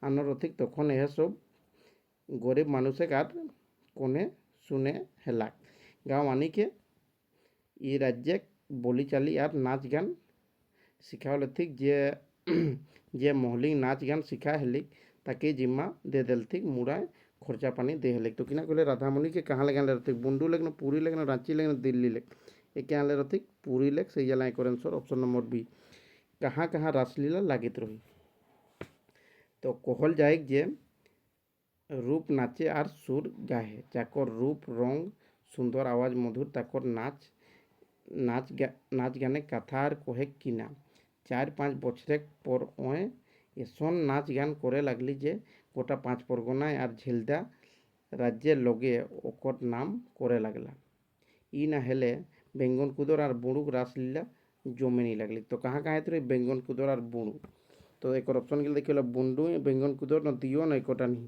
आन रथिक तखन यह सब गरीब मानुषे कार कोने सुने हेलाक गाँव आनी के ये राज्य बोली चाली और नाच गान शिखावल थी जे যে মহলিক নাচ গান শিখা হেলিক তাকে জিম্মা দে দেলথিক মুড়ায় খরচা পানি দে হেলিক। তো কিনা কইলে রাধামণিকে কাহা লেগে আনলে রথিক বুন্ডু লেগ না পুরী লেগ না রাঁচি লেগ না দিল্লি লেগ একে আনলে রথিক পুরী লেগ সেই জ্বালায় করেন সর অপশন নম্বর বি। কাহা কাহা রাসলীলা লাগিত রহি। তো কহল যায় যে রূপ নাচে আর সুর গাহে যাকর রূপ রং সুন্দর আওয়াজ মধুর তাকর নাচ গানে কথা আর কহে কিনা। 4-5 বছরেক পর ওয়ে এসন নাচ গান করে লাগলি যে গোটা 5 পরগনায় আর ঝিলদা রাজ্যের লগে ওকর নাম করে লাগলা। ই না হেলে বেঙ্গন কুদর আর বুড়ুক রাসলীলা জমে নি লাগলি। তো কাহা কাহে তো বেঙ্গন কুদর আর বুড়ু। তো একর অপশন গেলে দেখি হলো বুন্ডু বেঙ্গন কুদর না দিও না একটা নি।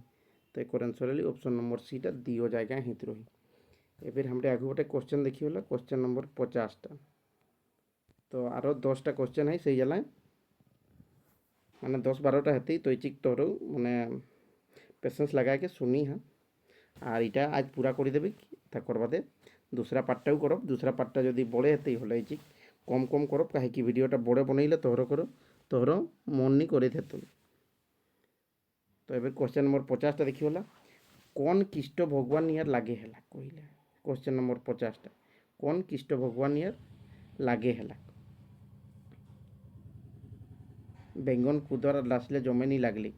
তো একর আনসার হলি অপশন নম্বর সিটা দিও জায়গায় হিত রহি। এবার আমরা আগে গোটে কোশ্চেন দেখি হলো কোশ্চেন নম্বর 50টা। তো আরও 10টা কোশ্চেন হয় সেই জ্বালায় মানে 10-12টা হেতেই তো ইচিক তোর মানে পেশেন্স লাগাইকে শুনি হ্যাঁ। আর এটা আজ পুরা করে দেবে তারপর বাদে দুসরা পার্টটাও করব। দুসরা পার্টটা যদি বড়ে হেতেই হলে ইচিক কম কম করব কাহিকি ভিডিওটা বড় বনাইলে তোহর মন নি করে থেত। তো এবার কোশ্চেন নম্বর 50টা দেখি হলা কোন খ্রিস্ট ভগবান ইয়ার লাগে হেলা কহিলা। কোশ্চেন নম্বর 50টা কোন খ্রিস্ট ভগবান ইয়ার লাগে হেলা। বেঙ্গন কুদর লাসলে জমে নি লাগলিক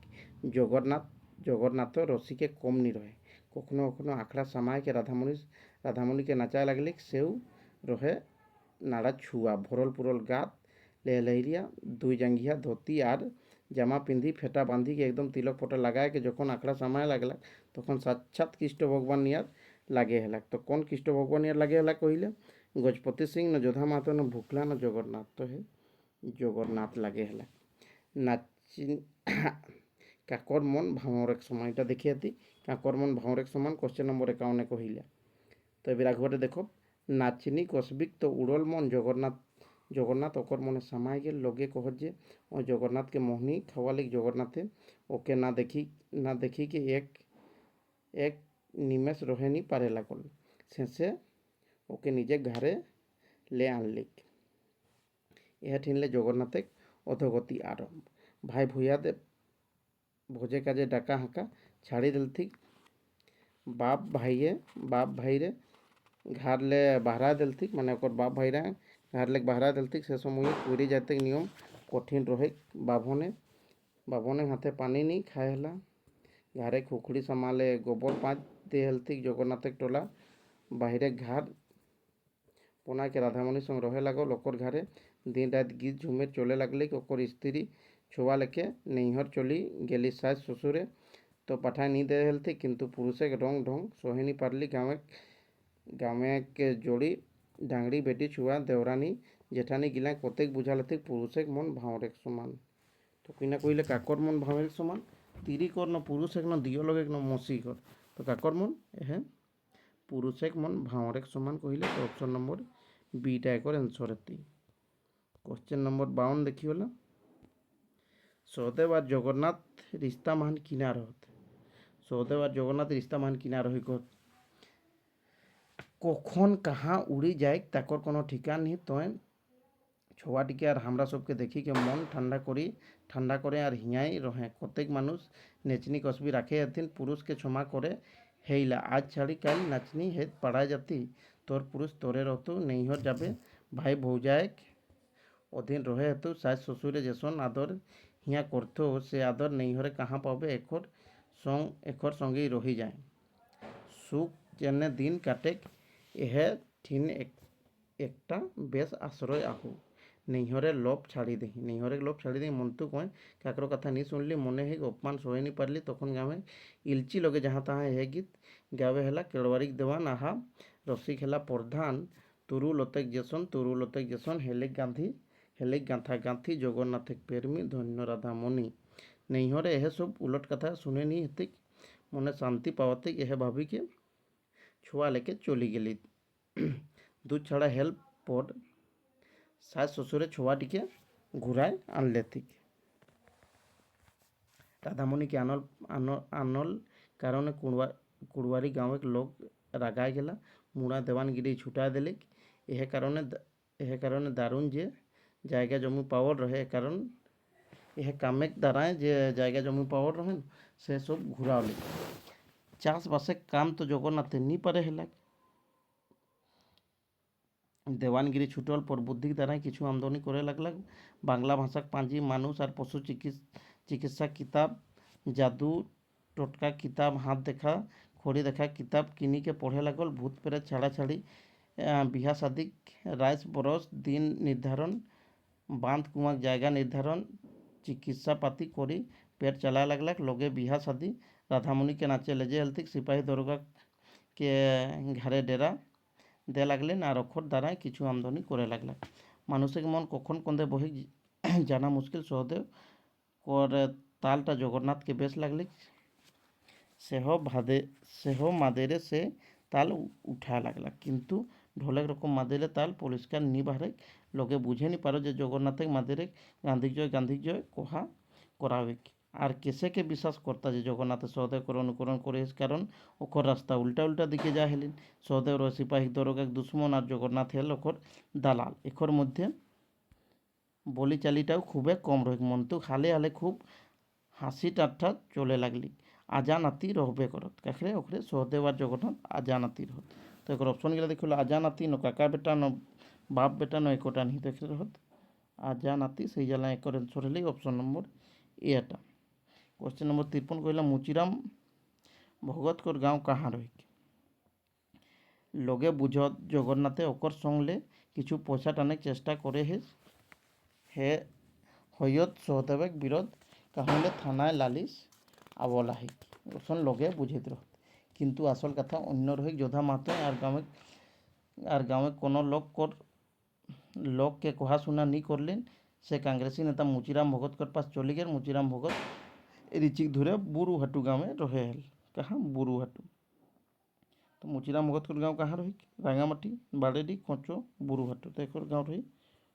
জগন্নাথ রসিকে কম নি রহে। কখনো কখনো আখড়া সামায়কে রাধামণিকে নাচায় লাগলিক সেও রহে নাড়া ছুয়া ভরল পুরল গাত লেহলেহরিয়া দুই জাঙ্গিয়া ধোতি আর জামা পিন্ধি ফেটা বাঁধিকে একদম তিলক ফটা লাগায়কে যখন আখড়া সামায় লাগলাক তখন সাক্ষাৎ কৃষ্ণ ভগবান ইয়ার লাগে হেলাক। তো কোন কৃষ্ণ ভগবান ইয়ার লাগে হেলা কহিলে গজপতি সিং না যোধা মাহাতো না ভুকলা না জগন্নাথ। তো হে জগন্নাথ লাগে হেলা। নাচি কাকর মন ভাঁওর এক সমান এটা দেখে আতি কাকর মন ভাঁওর এক সমান কোশ্চেন নম্বর 51 কহিলা। তো এবার আগবারে দেখো নাচনি কসবিক তো উড়ল মন জগন্নাথ ওকর মনে সামাই গেল লগে কহ যে ও জগন্নাথকে মোহনি খাওয়ালিক জগন্নাথে ওকে না দেখি कि এক নিমেষ রহে নি পারে লাগল শেষে ওকে নিজে ঘরে লে আনলিক। ইহা ঠিনলে জগন্নাথে অধগতি আরম্ভ। ভাই ভূয়াদে ভোজে কাজে ডাকা হাঁকা ছাড়ি দেলথিক বাপ ভাইরে ঘাড়লে বাহরা দেলথিক মানে ওকর বাপ ভাইরা ঘাড়লে বাহরা দেলথিক সে সময় পুরী যাতে নিয়ম কঠিন রহে। বাভনে হাতে পানি নি খাए হেলা ঘাড়ে খুখড়ি সামালে গোবর পাঁচ দে হেলথিক জগন্নাথের টোলা বাহিরে ঘাড় পোনাকে রাধামণির সঙ্গে রহে লাগল ওকর ঘাড়ে দিন রাত গীত ঝুমে চলে লাগলি ওকর স্ত্রী ছোয়া লেখে নৈহর চলি গেলি সাজ শ্বশুরে। তো পাঠায় নি দে হেলথি কিন্তু পুরুষে রং ঢং সহেনি পারলি গাঁৱে जोड़ी डांगड़ी बेटी छुआ देवरानी जेठानी गिला कतेक बुझालथिक पुरुषेक मन भावरेक समान। तो किना कहिले काकर मन भावेक समान तिरी कर न पुरुषेक न दियो लगेक न मसी कर। तो काकर मन एहे पुरुषेक मन भावरेक समान कहिले। तो ऑप्शन नंबर बीटा एक आंसर हेती। क्वेश्चन नंबर 52 देखी होला सहदेव और जगन्नाथ रिश्ता मान किनार होते। सहदेव और जगन्नाथ रिश्ता मान किनार हो কখন কাহা উড়ি যায় তাকর কোনো ঠিকান নেই। তো ছোয়াটিকে আর আমরা সবকে দেখিকে মন ঠান্ডা করে আর হিয়াই রহে কতেক মানুষ নেচনি কসবি রাখে হতিন পুরুষকে ক্ষমা করে হেইলা আজ ছাড়ি কাল নাচনি হেত পাড়ায় জাতি তোর পুরুষ তোরে রহতু নৈহর যাবে ভাই ভৌজায়ক অধীন রহে হেতু শাশ শ্বশুরে যেসন আদর হিয়া করতো সে আদর নৈহরে কাহা পাবে এখর সঙ্গেই রহি যায় সুখ যেনে দিন কাটেক এহে ঠিন একটা বেশ আশ্রয় আহু নৈহরে লোভ ছাড়ি দেহি নৈহরে লোভ ছাড়ি দেহি মন্তু কয় কাকর কথা নি শুনলি মনে হে অপমান সহে নি পারলি তখন গাঁवे ইলচি লগে যাহা তাহা হে গীত গাवे হেলা কেড়বারিক দেওয়ান আহা রসিক হেলা প্রধান তুরু লতেক জেসন হেলেক গাঁথা গাঁথি জগন্নাথেক প্রেমী ধন্য রাধামণি। নৈহরে এহে সব উলট কথা শুনে নি হেতিক মনে শান্তি পাওয়াতিক এহে ভাবিকে ছোয়া লেকে চলি গেলি। দুধ ছাড়া হেল্প পর শাশ শ্বশুরে ছোয়াটিকে ঘুরায় আনলে ঠিক রাধামণিকে আনল কারণে কুড়বারি গাঁवेक লোক রাগায় গেলা মুড়া দেওয়ানগিরি ছুটা দিলিক এহে কারণে দারুণ যে জায়গা জমি পাওয়ার রহে यह कामेक দ্বারায় যে জায়গা জমি পাওয়ার রহেন সেসব ঘুরাওলে চাষবাসে কাম তো জগন্নাথে নি পারে হেলা দেওয়ানগিরি ছুটল পর বুদ্ধিক দ্বারাই কিছু আমদানি করে লাগলাগ বাংলা ভাষাক পাঁজি মানুষ আর পশু চিকিৎসা কিতাব জাদু টোটকা কিতাব হাত দেখা খড়ি দেখা কিতাব কিনিকে পড়ে লাগল ভূত প্রেত ছাড়াছাড়ি বিহা শাদিক রাইস বরস দিন নির্ধারণ বাঁধ কুমাক জায়গা নির্ধারণ চিকিৎসা পাতি করি পেট চালায় লাগলাক লগে বিহা শাদি রাধামণিকে নাচে লেজে হেলতিক সিপাহী দরোগা কে ঘাড়ে ডেরা দে লাগলেন আর অক্ষর দ্বারাই কিছু আমদানি করে লাগলেন মানুষের মন কখন কন্দে বহি জানা মুশকিল সহদেব করে তালটা জগন্নাথকে বেশ লাগলি সেহ মাদেরে সে তাল উঠা লাগলা কিন্তু ঢোলেক রকম মাদেরে তাল পরিষ্কার নি বাহারে লোকে বুঝে নি পারো যে জগন্নাথের মাদেরে গান্ধী জয় কোহা করাবে আর কেসেকে বিশ্বাস করতা যে জগন্নাথের সহদেবকে অনুকরণ করে কারণ ওখর রাস্তা উল্টা উল্টা দিকে যা হেলেন সহদেব সিপাহী দরগাক দুশ্মন আর জগন্নাথ হেল ওখর দালাল এখর মধ্যে বলি চালিটাও খুবই কম রহে মন্তু হালে হালে খুব হাসি ঠাট্টা চলে লাগলি আজা নাতি রহবে করত কাখরে ওখরে সহদেব আর জগন্নাথ আজা নাতি রহত তো এর অপশন গেলে দেখল আজা নাতি ন কাকা বেটা ন বাপ বেটা ন একটা নি তো এখানে রহত আজা নাতি সেই জ্বালা একর অ্যান্সার হলেই অপশন নম্বর এটা কোশ্চেন নম্বর 53 কহিলা মুচিরাম ভগতকর গাঁও কাহা রহি লগে বুঝত জগন্নাথে ওকর সঙ্গলে কিছু পয়সা টানে চেষ্টা করে হে হইয়ত সহদেবেক বিরোধ কাহলে থানায় লালিশ আবলাহি ওসন লগে বুঝিত রহত কিন্তু আসল কথা অন্য রহিক যোধা মাহাতো আর গাঁৱে কোনো লোককে কহাশুনা নি করলেন সে কাংগ্রেসী নেতা মুচিরাম ভগতকর পাশ চলে গেল মুচিরাম ভগত রিচিক ধরে বুরুহাটু গাঁৱে রহে হেল কাহা বুরুহাটু তো মুচিরাম ভগতকর গাঁও কাহা রহি রাঙামাটি বাড়েডি কোঁচো বুরুহাটু তো একর গাঁও রহি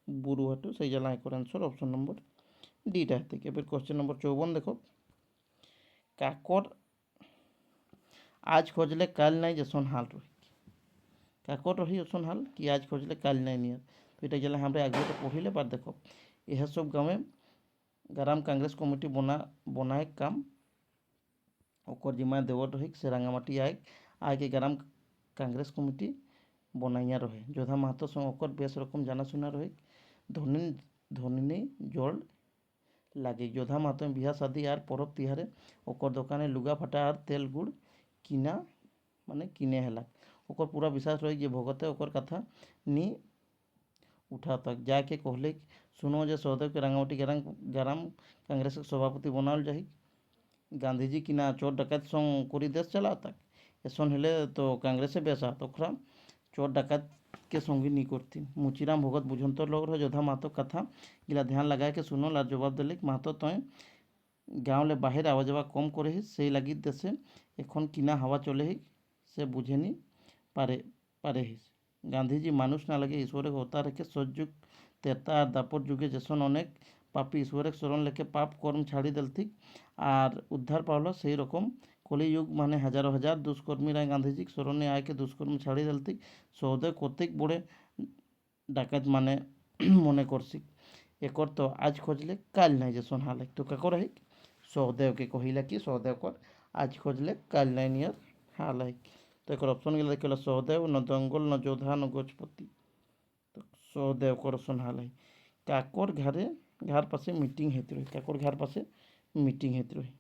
বুরুহাটু সেই জ্বালা একর অ্যান্সার অপশন নম্বর ডিটা থেকে এবার কোশ্চেন নম্বর 54 দেখো কাকর আজ খোঁজলে কাল নাই যেসন হাল রহি কাকর রহি ওসন হাল কি আজ খোঁজলে কাল নাই নিয়ার তো এটা জ্বালা আমরা আগে পড়িলে বার দেখো এহ সব গাঁৱে গ্রাম কাংগ্রেস কমিটি बनाए काम ओकर जिम्मा देवर रही से रांगामाटी आए के ग्राम कांग्रेस कमिटी बनाइया रहे जोधा महतो संग ओकर बेस रकम जानाशुना रहे धनिनी जोड़ लागे जोधा महतो बिहा शादी आर परब तिहारे ओकर दुकाने लुगा फाटा आर तेल गुड़ किना माने किने हेला ओकर पूरा विश्वास रही जे भगते ओकर कथा नी उठा तक जाके कहले सुनो जे सौदेव के रांगामाटी ग्राम कांग्रेस सभापति बनाल जाही गांधीजी किना चोर डकैत संग करी देश चला तक एसन हेले तो कांग्रेसे बेसा तोखरा चोर डकैत के संगी नी करती मुचिराम भगत बुझंतर लोग रहे जोधा महतो कथा गिला ध्यान लगाए के सुनो लार जवाब दिले महतो तय गाँव ले बाहर आवा जावा कम करे ही से लगी देशे एखन किना हवा चले ही से बुझेनी पारे ही गांधीजी मानुष ना लगे ईश्वर अवतार রেখে সৎযুগ তেতা আর দাপর যুগে যেসন অনেক পাপি ঈশ্বরের স্মরণ লেখে পাপ কর্ম ছাড়ি দেলথিক আর উদ্ধার পাওলো সেই রকম কলিযুগ মানে হাজারো হাজার দুষ্কর্মীরা গান্ধীজি স্মরণে আয়কে দুষ্কর্ম ছাড়ি দেলথিক সৌদেব কর্তৃক বড়ে ডাকাত মানে মনে করছি একর তো আজ খোঁজলে কাল নাই যেসন হালে তো কাকর হিক সহদেবকে কহিলা কি সহদেবকর আজ খোঁজলে কাল নাই নিয়ার হালাই তো একর অপশন গেলে দেখল সহদেব ন দঙ্গল ন যোধা ন গজপতি তো সহদেব করসন হালাই কাকর ঘর পাশে মিটিং হেতে রহি কাকর ঘর পাশে মিটিং হেতে রহি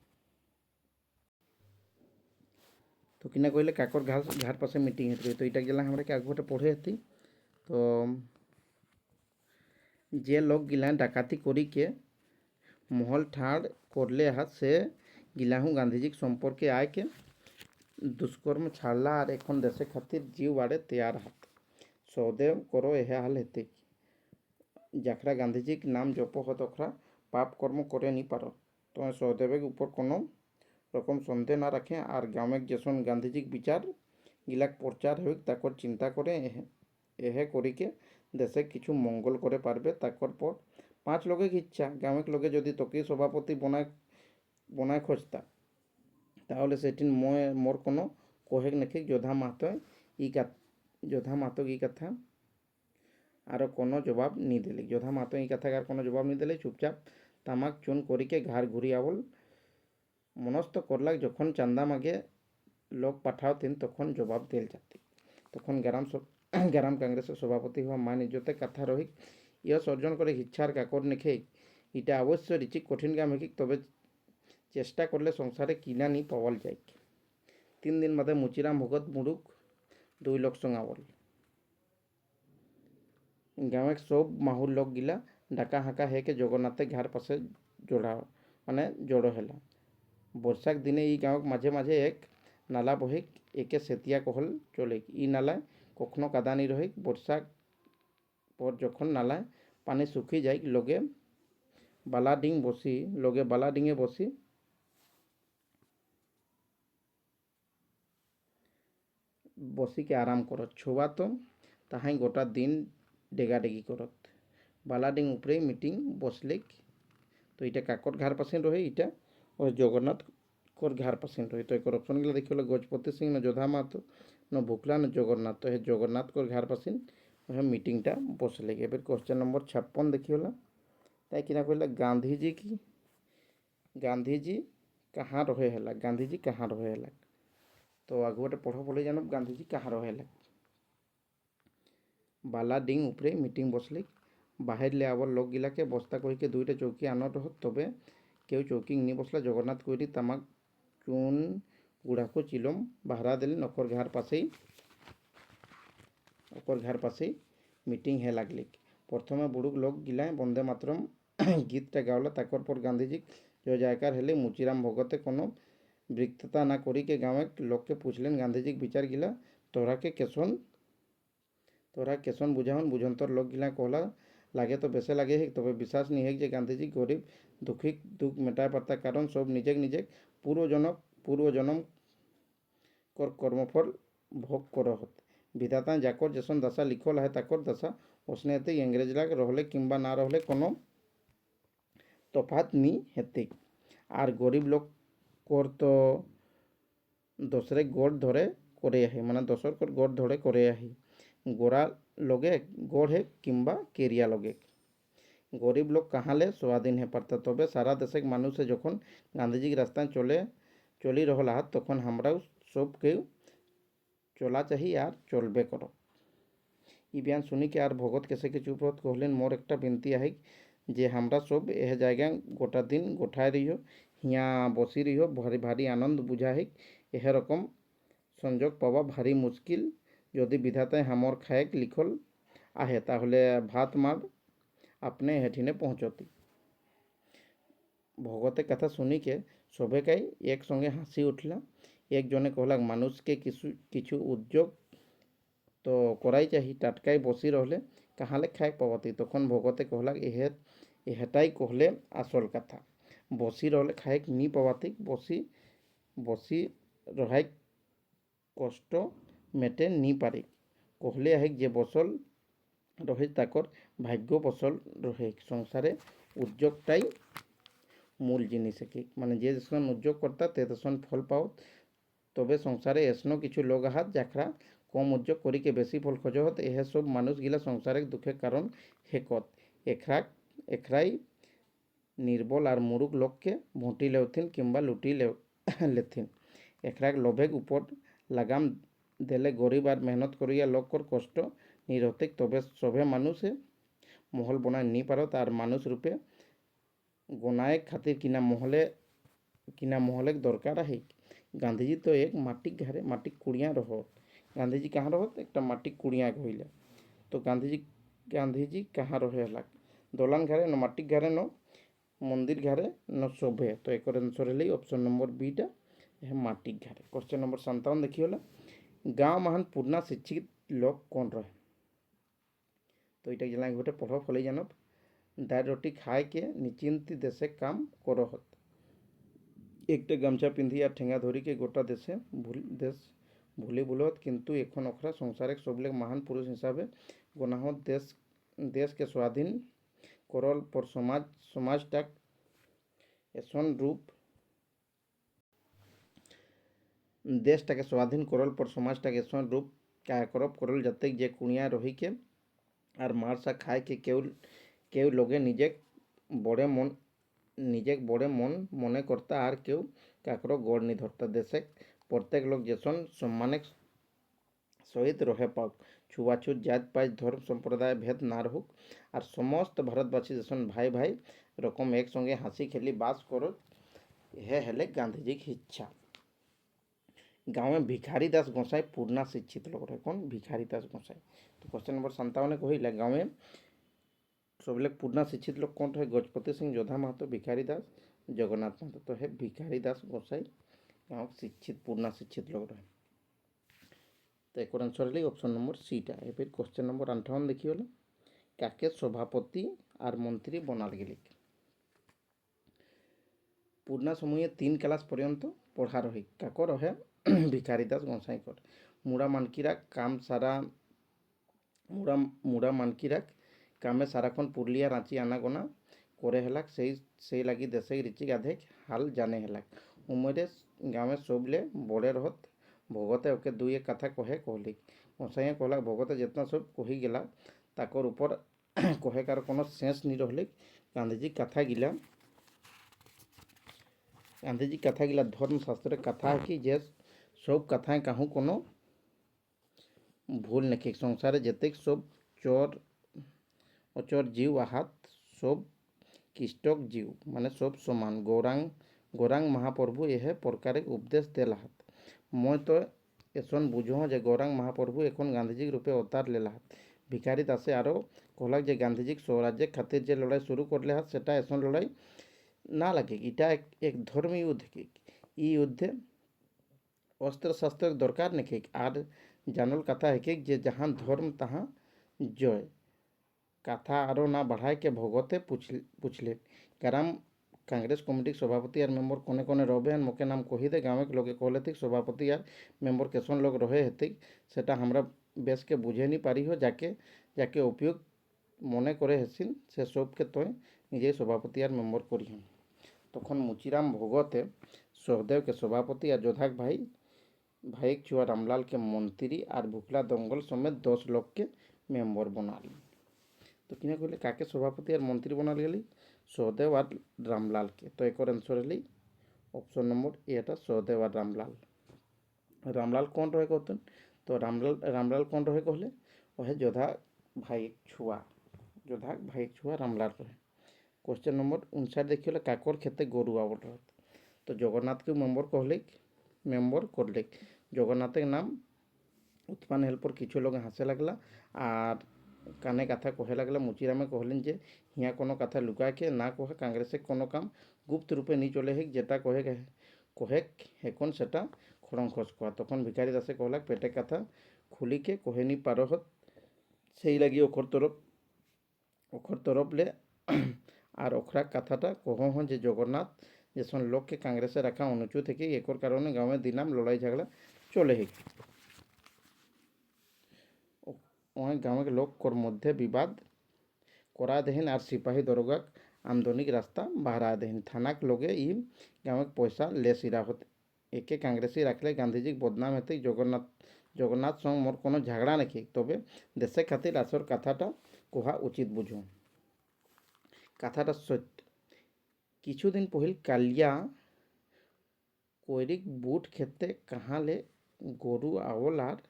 তো কিনা কইলে কাকর ঘর পাশে মিটিং হেতে রহি তো এটা গেলা আমরা के आगुटे पढ़े हती तो जे लोग गिला डाकाती करी के महल ठाड़ करले हाथ से गिलाहू गांधीजी सम्पर्के आय के दुष्कर्म छाड़ला और एखन देशे खातिर जीव बाड़े तैयार हाथ सौदेव करो यह हाल हेते जाखरा गांधीजी के नाम जप हत ओखरा पाप कर्म करे नी पारो तो सौदेव ऊपर कोनो रकम सन्देह ना रखें और गाँव जेसन गांधीजी विचार गिलाक प्रचार हो ताकर चिंता करे यह करी के देशे किछु मंगल करे पारबे ताकर पर 5 लोगे इच्छा गाँव लोगे जदि तकी सभापति बनाए खोजता তাহলে সেটি মোর কোনো কহেক নাকি যোধা মাহাতো ই কথা আর কোনো জবাব নি দিলে যোধা মাহাতো ই কথা আর কোনো জবাব নি দিলে চুপচাপ তামাক চুন করিকে ঘাড় ঘুরিয়াবল মনস্থ করলাক যখন চান্দা মাগে লোক পাঠাওতিন তখন জবাব দেল যাতি। তখন গ্রাম কংগ্রেসের সভাপতি হওয়া মান ইজ্জতে কথা রহিক ইয়স অর্জন করে ইচ্ছার কাকর নেখে ইটা অবশ্য রিচিক কঠিন কাম হেকিক তবে চেষ্টা করলে সংসারে কিনা নি পাওয়াল যায়। 3 দিন বাদে মুচিরাম ভগত মুরুক 2 লোক সঙ্গাবল গাঁৱে সব মাহুর লোক গিলা ডাকা হাঁকা হেকে জগন্নাথে ঘাড় পাশে জোড়া মানে জড়ো হেলা। বর্ষাক দিনে ই গাঁৱক মাঝে মাঝে এক নালা বহিক একে সেতিয়া কহল চলেক। ই নালায় কখনো কাদানি রহিক। বর্ষাক পর যখন নালায় পানি শুকি যায় লগে বালা ডিঙে বসি বসিকে আরাম করত। ছোবা তো তাহাই গোটা দিন ডেগাডেগি করত। বালাডিং উপরেই মিটিং বসলেক। তো এটা কাকর ঘাড় পাশেন রহে, এটা ওই জগন্নাথ কর ঘাড় পাশেন রহে। তো এর অপশনগুলো দেখি হলো গজপতি সিং না যোধা মাহাতো না ভুকলা না জগন্নাথ। তো হে জগন্নাথ কর ঘাড় পাশেন ওহে মিটিংটা বসলেক। এবার কোশ্চেন নম্বর 56 দেখি হলো তাই কিনা কহিলা গান্ধীজি কাहाँ रहे हेला। गांधीजी कहाँ रहे हेला। तो आगु गोटे पढ़ बोले जानब गांधीजी कहाँ रहे हेला। बाला डिंग उपरे मिटिंग बसलिक। बाहर ले आवर लोक गिलाके बस्ता कहिके 2टा चौकी आनत रह तबे केउ चौकी नी बसला। जगन्नाथ कइरी तामाक चुन गुड़ाको चिलम बाहरा देले नकर घार पासे मिटिंग हे लागलिक। प्रथमे बुड़ुक लोक गिलाय बंदे मातरम गीतटा गावला। ताकर पर गांधीजी जय जयकार हेले। मुचिराम भगते कोनो बृक्तता ना करी के गाँव लोक के पूछलेन गांधीजी विचार गिला तोरा केसन बुझावन। बुझंतर लोक गिला कहला लागे तो बेसे लागे है तबे विश्वास नहीं है जे गांधीजी गरीब दुखी दुख मेटाय पारता। कारण सब निजेक पूर्व जन्म कर कर्मफल भोग करहत। विधाता जाकर जेसन दशा लिखल है ताकर दशा ओसने हेते। अंग्रेज लाग रहले किंबा ना रहले कोनो तफात नी हेते। आर गरीब लोक कर तो दोसरे गोड़ धरे करे आही माने दोसर कर गोड़ धरे करे आही। गोरा लगे गोड़ है किंबा केरिया लगे। गरीब लोग कहाँले स्वाधीन है पारता। तबे सारा देशक मानुष जखन गांधीजी के रास्ता चली रहला तखन हमरा सब के चला चाहिए आर चलबे करो। इ बयान सुनी के आर भगत कैसे के चुप रहत कहलेन मोर एकटा बिनती है जे हमरा सब एह जगह गोटा दिन गोठाए रहियो हिया बसी रहियो। भारी आनंद बुझा है। एह रकम संजोग पावा भारी मुश्किल। यदि विधाताए हमर खाएक लिखल आहे ताहले भात मार अपने हेठिने पहुँचती। भगते कथा सुनी के सभे काई एक संगे हासि उठला। एक जने कहलाक मानुष के किछु उद्योग तो कराई चाहिए। टाटकाई बसी रहले कहाँले खाएक पावती। तखन भगते कहलाक एहटाई कहले आसल कथा। बसी रहले खाएक नी पावती। बसी रहाई कष्ट मेटे नी पारे। कहले आहे जे बसल रहे ताकर भाग्य बसल रहे। संसारे उद्योगटाई मूल जिनिस है माने जे देशन उद्योग करता ते देशन फल पाओ। तबे संसारे एसनो किछु लोग हाथ जाखरा कम उद्योग करी के बेसी फल खोजत। यह सब मानुष गिला संसारे दुखे कारण हेकत। एखराई निर्बल आर मुरुक लोग के भोटी लेथिन किंबा लुटी लेथिन। एखराक लोभेक ऊपर लगाम देले गरीब आर मेहनत करिया लोग कर कष्ट निरतिक। तबे सभे मानुष महल बनाए नी पारत। आर मानुष रूपे गनाए खातिर किना महले दरकार है। गांधीजी तो एक माटी घरे माटी कुड़िया रहत। गांधीजी कहाँ रहत एक माटी कुड़िया कहले। तो गांधीजी कहाँ रहे हला दलान घरे न माटी घरे न मंदिर घरे न शोभे। तो एक आंसर है ऑप्शन नंबर बीटा यह माटी घरे। क्वेश्चन नंबर 57 देखिए गाँव महान पूर्णा शिक्षित लोग कौन रहे। तो इटा जिला गोटे पढ़ फले जानब दाल रोटी खाए के निचिंती देशे काम करहत। एकटे गामछा पिंधी और ठेंगा धरी के गोटा देश भूली बुलत। किंतु एखन अखरा संसार सबले महान पुरुष हिसाबे गनाहत। देश के स्वाधीन करल पर समाजटाक एसन रूप देशटाके स्वाधीन करल पर समाजटाके एसन रूप कायाकल्प करल जाते जे कुणिया रही के आर मारसा खाए के केउ लोगे निजे बड़े मन নিজেক বড়ে মনে করতা আর কেউ কাকরো গড় নি ধরতা। দেশে প্রত্যেক লোক যেসন সম্মানের সহিত রহে পাওক, ছুয়াছুত জাত পাত ধর্ম সম্প্রদায় ভেদ না রহুক, আর সমস্ত ভারতবাসী যেসন ভাই ভাই রকম একসঙ্গে হাসি খেলি বাস করত, হে হেলে গান্ধীজির ইচ্ছা। গাঁवे भिखारी दास गोसाई पूर्णा शिक्षित लोग रहे। कौन? भिखारी दास गोसाई। तो क्वेश्चन नंबर 57 कहला गाँवे सबले पूर्णा शिक्षित लोग कौन रहे? गजपति सिंह जोधा महतो, भिखारी दास, जगन्नाथ महतो। तो है भिखारी दास गोसाई गाँव शिक्षित पूर्णा शिक्षित लोग रहे। तो एक आंसर है ऑप्शन नंबर सीटा। फिर क्वेश्चन नंबर 58 देखिए काके सभापति और मंत्री बनाल गेल। पूर्णा समय 3 क्लास पर्यंत पढ़ा रही काको रहे भिखारी दास गोसाईकर। मुड़ा मानकिरा काम सारा मुड़ा मानकिरा कामे साराक्षण पुरलिया रांची आनागोना करे हेलाक से लगी देशे रिची गाधे हाल जाने हेलाक। उमरे गाँवे सबले बड़े रहत भगते ओके दुई एक कथा कहे कहलिक। गोसाइया कहला भगते जितना सब कही गला ताकर ऊपर कहे कार कोनो सेंस नहीं रहलिक। गांधीजी कथा गिला धर्मशास्त्र कथा है कि जे सब कथाएं कहूँ कोनो भूल नहीं। संसार जतेक सब चोर अचोर जीव आहात सब किष्टक जीव माने सब समान। गौरांग महाप्रभु यह प्रकार उपदेश देलाहात। मैं तो एसन बुझो जे गौरांग महाप्रभु एखन गांधीजी रूपे अवतार लेलाहात। भिखारी दासे आरो कहलाक जे गांधीजी स्वराज्य खातिर जे लड़ाई शुरू करले हात सेटा एसन लड़ाई ना लगे। इटा एक धर्म युद्ध के युद्धे अस्त्र शस्त्र दरकार नहीं। आर जानल कथा है जे जहाँ धर्म तहाँ जय। कथा आरो ना बढ़ाए के भगते पूछले ग्राम कांग्रेस कमिटी सभापति और मेम्बर कोने कोने रहे हैं मोके नाम कही दे। गाँव के लोग कहले थी सभापति और मेम्बर केसन लोग रहे हेती सेटा हमरा बेस के बुझे नहीं पारी हो। जाके उपयोग मने करे हेसिन से सब के तय निजे सभापति और मेम्बर करी हैं। तखन मुचिराम भगते सहदेव के सभापति और जोधाक भाई छुआ रामलाल के मंत्री और भुखला दंगल समेत 10 लोग के मेम्बर बना ली। तो किना कहले काके सभापति और मंत्री बनाल गेली? सहदेव और रामलाल के। तो एक आंसर है ऑप्शन नंबर एटा सहदेव और रामलाल कौन रहे कहते? तो रामलाल कौन रहे कहले? वह जोधा भाई छुआ रामलाल रहे। क्वेश्चन नंबर 59 देखिए काकर खेते गरु आवल रहे। तो जगन्नाथ के मेम्बर करले। जगन्नाथ के नाम उत्पन्न हेल पर किछु लोग हंसे लगला और काने कथा कहे लगला। मुचिरामे कहलें जे हिया कोनो कथा लुका के ना कहे कांग्रेस कोनो काम गुप्त रूपे नहीं चले है जेटा कहे हेकन सेटा खड़ंखस कहा। तखन भिखारी दासे कहला पेटे कथा खुली के कहे नहीं पारहत से लगी ओखर तरफ ले और ओखरा कथाटा कहो हन जे जगन्नाथ जैसन लोग के कांग्रेस रखा अनुचित है कि एक कारण गाँव में दिनाम लड़ाई झगड़ा चले है। वहाँ गाँव के लोग कर मध्य विवाद करा देहन और सिपाही दरोगा आमदनी के रास्ता बहरा देहन। थाना के लोगे गाँव के पैसा ले सिरा होते एके कांग्रेसी रखले गांधीजी बदनाम हेतु जगन्नाथ संग मोर कोनो झगड़ा नहीं तबे देशे खातिर आसर कथाटा कहा उचित बुझो। कथाटा सत्य। किछुदिन पहिल कालिया कोईरिक बूट खेते कहाँ ले गरु आवल और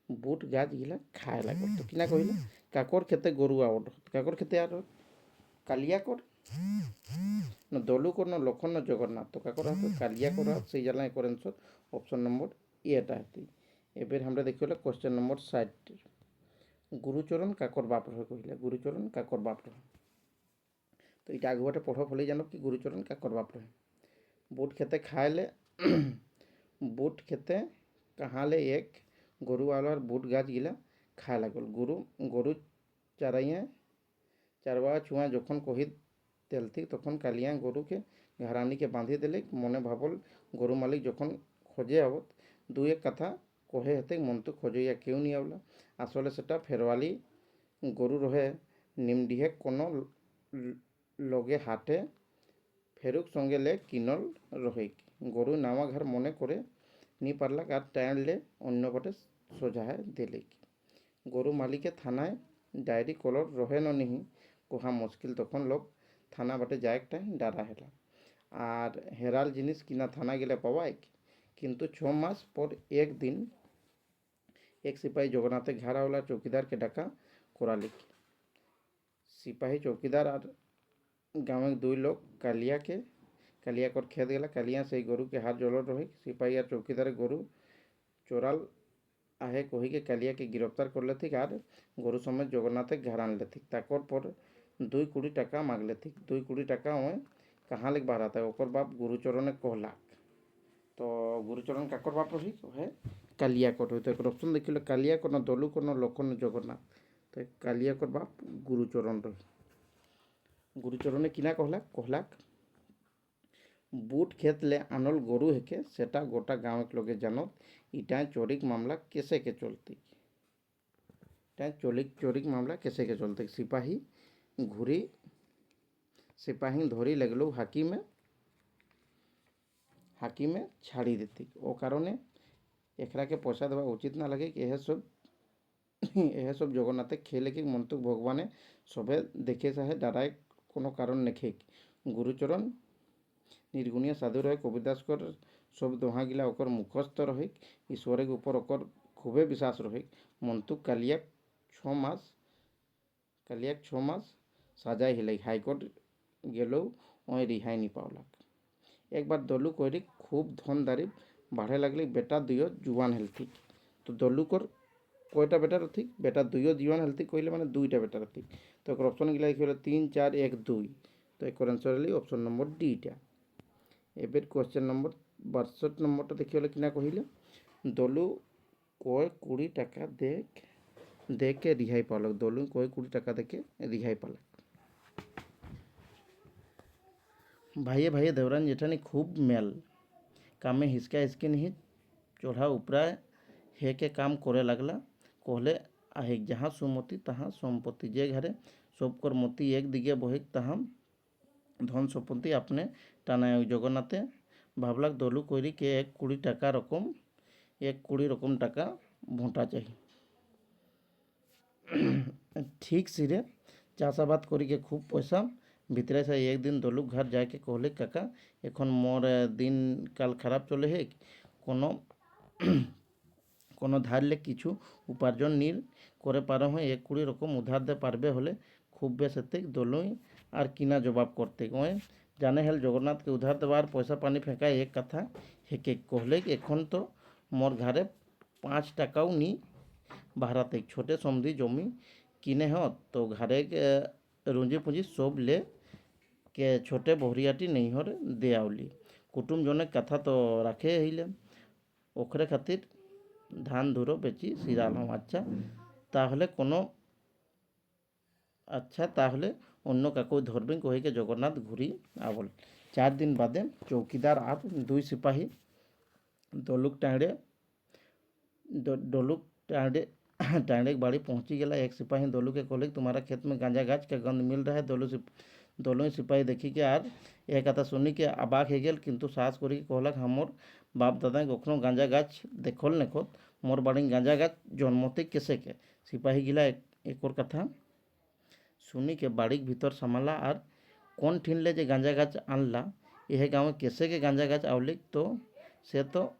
बूट गाछ गिला खाए लागल। तो किना कहले काकर खेते गरु आवल काकर खेते आर कालिया कर न दलु कर न लखन न जगन्नाथ। तो काकर हाथ कालिया कर से जाला एक आंसर ऑप्शन नंबर एटा हेती। एबेर हमरा देखियो क्वेश्चन नंबर 60 गुरुचरण काकर बाप रहे कहले। गुरुचरण काकर बाप रहे। तो इटा आगुआटे पढ़ फले जानो कि गुरुचरण काकर बाप रहे। बूट खेते खाए ले बूट खेते कहाँ ले एक गरु आवार बूट गाछ गिला खाए लागल। गरु चारवा छुआ जखन कही तेलती तखन कालिया गरु के घरानी के बांधी देले। मने भावल गरु मालिक जखन खोजे आवत दु एक कथा कहे हेते मन तो खोजैया क्यों नहीं आवला। आसले सेटा फेरवाली गरु रहे निमडीहे कोनो लगे हाटे फेरुक संगे ले किनल रहे। गरु नावा घर मने करे नहीं पारलाक और टाइम ले अन्य पटे सोझाए दिले। गरु मालिके थानाय डायरी कलर रहे न नहीं कहा मुश्किल। तखन लोग থানা বাটে যায়কটা ডারা হেলা। আর হেরাল জিনিস কিনা থানা গেলে পাওয়াই, কিন্তু 6 মাস পর একদিন এক সিপাহী জগন্নাথের ঘাড়াওয়ালা চৌকিদারকে ডাকা করালিক। সিপাহী চৌকিদার আর গাঁवेর 2 লোক কালিয়াকর খেত গেলা। কালিয়া সেই গরুকে হাত জলত রহি সিপাহী আর চৌকিদারে গরু চোরাল আহে কহিকে কালিয়াকে গ্রেপ্তার করলে থিক আর গরু সমেত জগন্নাথে ঘর আনলে থিক। তাকর পর 2 কোটি টাকা মাগলে থিক। 2 কোটি টাকা ওই कहाँ लेके बाहर ओकर बाप गुरुचरण कहलाक। तो गुरुचरण काकर बाप रही है कालियाकोट हो। तो एक ऑप्शन देखिए कालियाकोट न दलुकोट न लखन जगन्नाथ। तो कालियाकोट बाप गुरुचरण रही। गुरुचरण किना कहलाक बुट खेत ले आनल गरु हेके सेटा गोटा गाँव के लोगे जानत इटा चोरिक मामला कैसे के चलती। इटा चोरिक मामला कैसे के चलते। सिपाही धरी लगलो हाकिमे छाड़ी देती। ओ कारणे एकरा के पैसा देवा उचित ना लगे कि यह सब जगन्नाथे खेले कि मंतुक भगवाने सबे देखे चाहे डाराय कोनो कारण नेखे। गुरुचरण निर्गुणिया साधु रहे कविदासकर सब दोहा गिला ओकर मुखस्थ रहे ईश्वर के ऊपर ओकर खूबे विश्वास रहे। मंतुक कालियाक 6 मास सजाय हिलाई हाईकोर्ट गेलो ओए रिहाई नहीं पावलाक। एक बार दलु कोरी खूब धन दारी बाढ़े लगले बेटा दुयो जुआन हेल्थी। तो दलु कर कयटा बेटा रथी बेटा दुयो जुआन हेल्थी कहले माने 2टा बेटा रथी। तो एक ऑप्शन गिला लिखले 3 4 1 2। तो एक आंसर हली ऑप्शन नंबर डी टा। एबेर क्वेश्चन नंबर 62 नंबरटा देखिले किना कहिले दलु कय 20 टाका देख के रिहाई पालक। दलु कय 20 टाका देके रिहाई पालक। भाइये देवरान जेठानी खूब मेल कामे हिसका हिसकी नहीं चढ़ा उपरा हे के काम करे लगला। कहले आहे जहाँ सुमति तहाँ सम्पत्ति। जे घरे सबकर मति एक दिगे बहिक तहाँ धन सम्पत्ति अपने टानाय। जगन्नाथे भावलाक दलु करी के 1 कोटी रकम टाका भोंटा चाहिए। ठीक सिरे चाषाबाद करी के खूब पैसा भितरे से एक दिन दलु घर जाके कहले काका एखन मोर दिन काल खराब चले है कोनो धार ले किछु उपार्जन नीर करे पारो है 1 कोटी रकम उधार दे पारबे होले खूब बेस हेते। दलुई और किना जवाब करते ओए जाने हेल जगन्नाथ के उधार देवार पैसा पानी फेंका एक कथा हेके कहले एखन तो मोर घरे 5 टाकाओ नी बाहराते छोटे समझी जमी किने हो। तो घरे के रुंजी पुंजी सब ले के छोटे बहरियाटी नहीं हर दे आवली। कुटुम जने कथा तो राखे हिले ओखरे खातिर धान धुरो बेची सिरालाम। अच्छा ताहले अन्य काको धरबें कहे के जगन्नाथ घुरी आवल। 4 दिन बादे चौकीदार और 2 सिपाही दलुक टांडे बाड़ी पहुंची गला। एक सिपाही दलु के कहले तुम्हारा खेत में गांजा गाछ का गंध मिल रहा है। दलु सिपाही देखी के आर यह कथा सुनी के अबाक हो गल किंतु साहस करी कहलक हमर बाप दादा कखनो गांजा गाछ देखल नेखत मोर बाड़ी गांजा गाछ जन्मते कैसे के। सिपाही गिला एक कथा सुनी के बाड़ी भीतर सामला और कौन ठिनले जे गांजा गाछ आनला यह गाँव कैसे के गांजा गाछ आवलिक तो से तो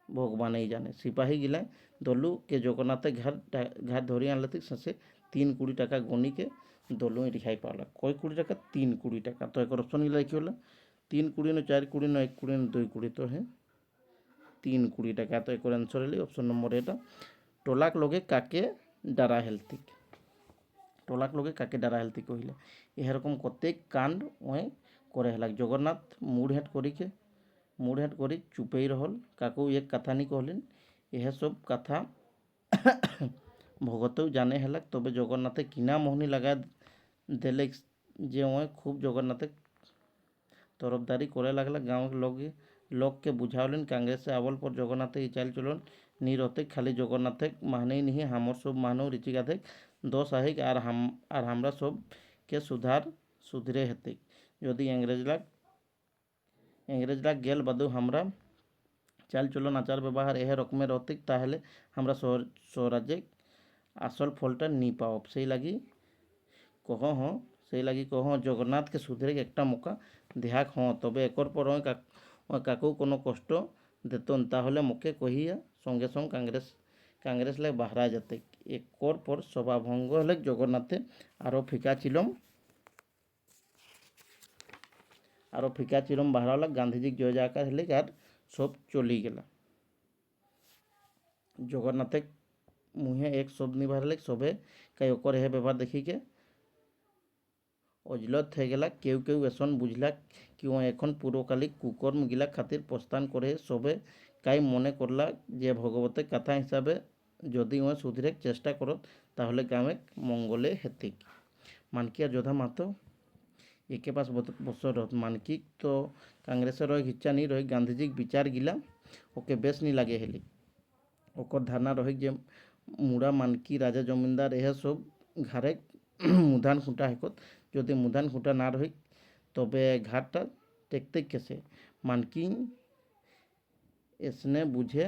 भगवान ही जाने। सिपाही गिला दलु के जगन्नाथे घर धरी आनले थी से 3 कोटी टाका गनी के दलु रिहाई पाला। कय कोटी टाका 3 कोटी टाका। तो एक ऑप्शन गिला लिखी 3 कोटी न 4 कोटी न 1 कोटी न 2 कोटी तो है 3 कोटी टाका। तो एक आंसर हली ऑप्शन नंबर एटा। टोलाक लोगे काके डारा हेल्थी कहले यह रकम कतेक कांड ओए करे हलाक। जगन्नाथ मुड़ हेट करी चुपेई रहल काकू एक कथा नहीं कहलिन। यह सब कथा भगतौ जाने हलाक। तबे जगन्नाथे किना मोहनी लगा देले जे ओए खूब जगन्नाथे तरफदारी करे लगला। गाँव के लोग के बुझावलिन कांग्रेस से आवल पर जगन्नाथे चाल चलन नी रहते खाली जगन्नाथे माहने नहीं हमर सब माहनो रिची गाथे दोष आहे और हमरा सब के सुधरे हेते। यदि अंग्रेज लाग गेल बादू हमरा चाल चलन आचार व्यवहार यह रकमेर रहते ताहले हमरा स्वराज्य आसल फलटा नी पाओ। से लगी कह हाँ সেই লাগি কহ জগন্নাথকে সুধরে একটা মৌকা দেহাক তবে একর পর কাকু কোনো কষ্ট দেতন তাহলে মুখে কহিয়া সঙ্গে সঙ্গে কাংগ্রেস লাই বাহরা যেতে একর পর সভা ভঙ্গ হলে জগন্নাথে আরও ফিকা চিলম বাহরা হল গান্ধীজি জয় জাকার হলে আর সব চলি গেলা জগন্নাথে মুহে এক শব্দ নি বাহারলে সবে কাই ওকর হে ব্যবহার দেখিকে অজলত হয়ে গেলা কেউ কেউ এসন বুঝলা কি ও এখন পুরকালিক কুকর্ম গিলা খাতির প্রস্থান করে সবে কাই মনে করলা যে ভগবতের কথা হিসাবে যদি ও সুধরে চেষ্টা করত তাহলে গ্রামে মঙ্গলে হেতিক মানকি আর যোধা মাতো একে পাঁচ বছর মানকি তো কাংগ্রেসের ইচ্ছা নি রহি গান্ধীজি বিচার গিলা ওকে বেশ নি লাগে হেলি ওকর ধারণা রহি যে মুড়া মানকি রাজা জমিদার এহ সব ঘাড়ে মুধান খুঁটা হেকত যদি মুধান খুঁটা না রহি তবে ঘাটটা টেকতে কেসে মানকি এসনে বুঝে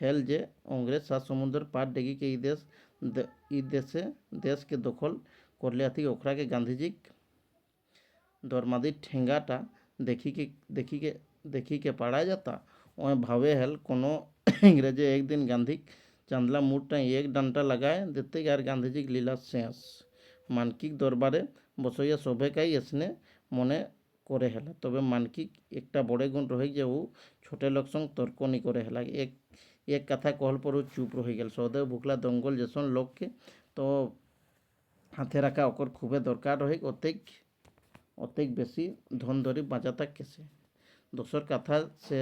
হেল যে অংরেজ সাত সমুদ্র পার ডেगी के देश के दखल कर लिया थी ओखरा के गांधीजी दरमादी ठेंगाटा देखी के पड़ा जाता वह भावे हेल कोनो इंग्रेजे एक दिन गांधी चांदला मुठटा एक डंटा लगाए देते और गांधीजी लीला शेष मानकिक दरबारे बसैया सभेकाई एसने मने करे हेला तबे मानकिक एकटा बड़े गुण रही जे वो छोटे लोक संग तर्क नहीं करे हेला एक कथा कहल पर चुप रही गल सौदेव भुकला दंगल जैसन लोग के तो हाथे रखा ओकर खूबे दरकार रही অতেক বেশি ধন ধরি বাঁচাতা কেসে দোসর কথা সে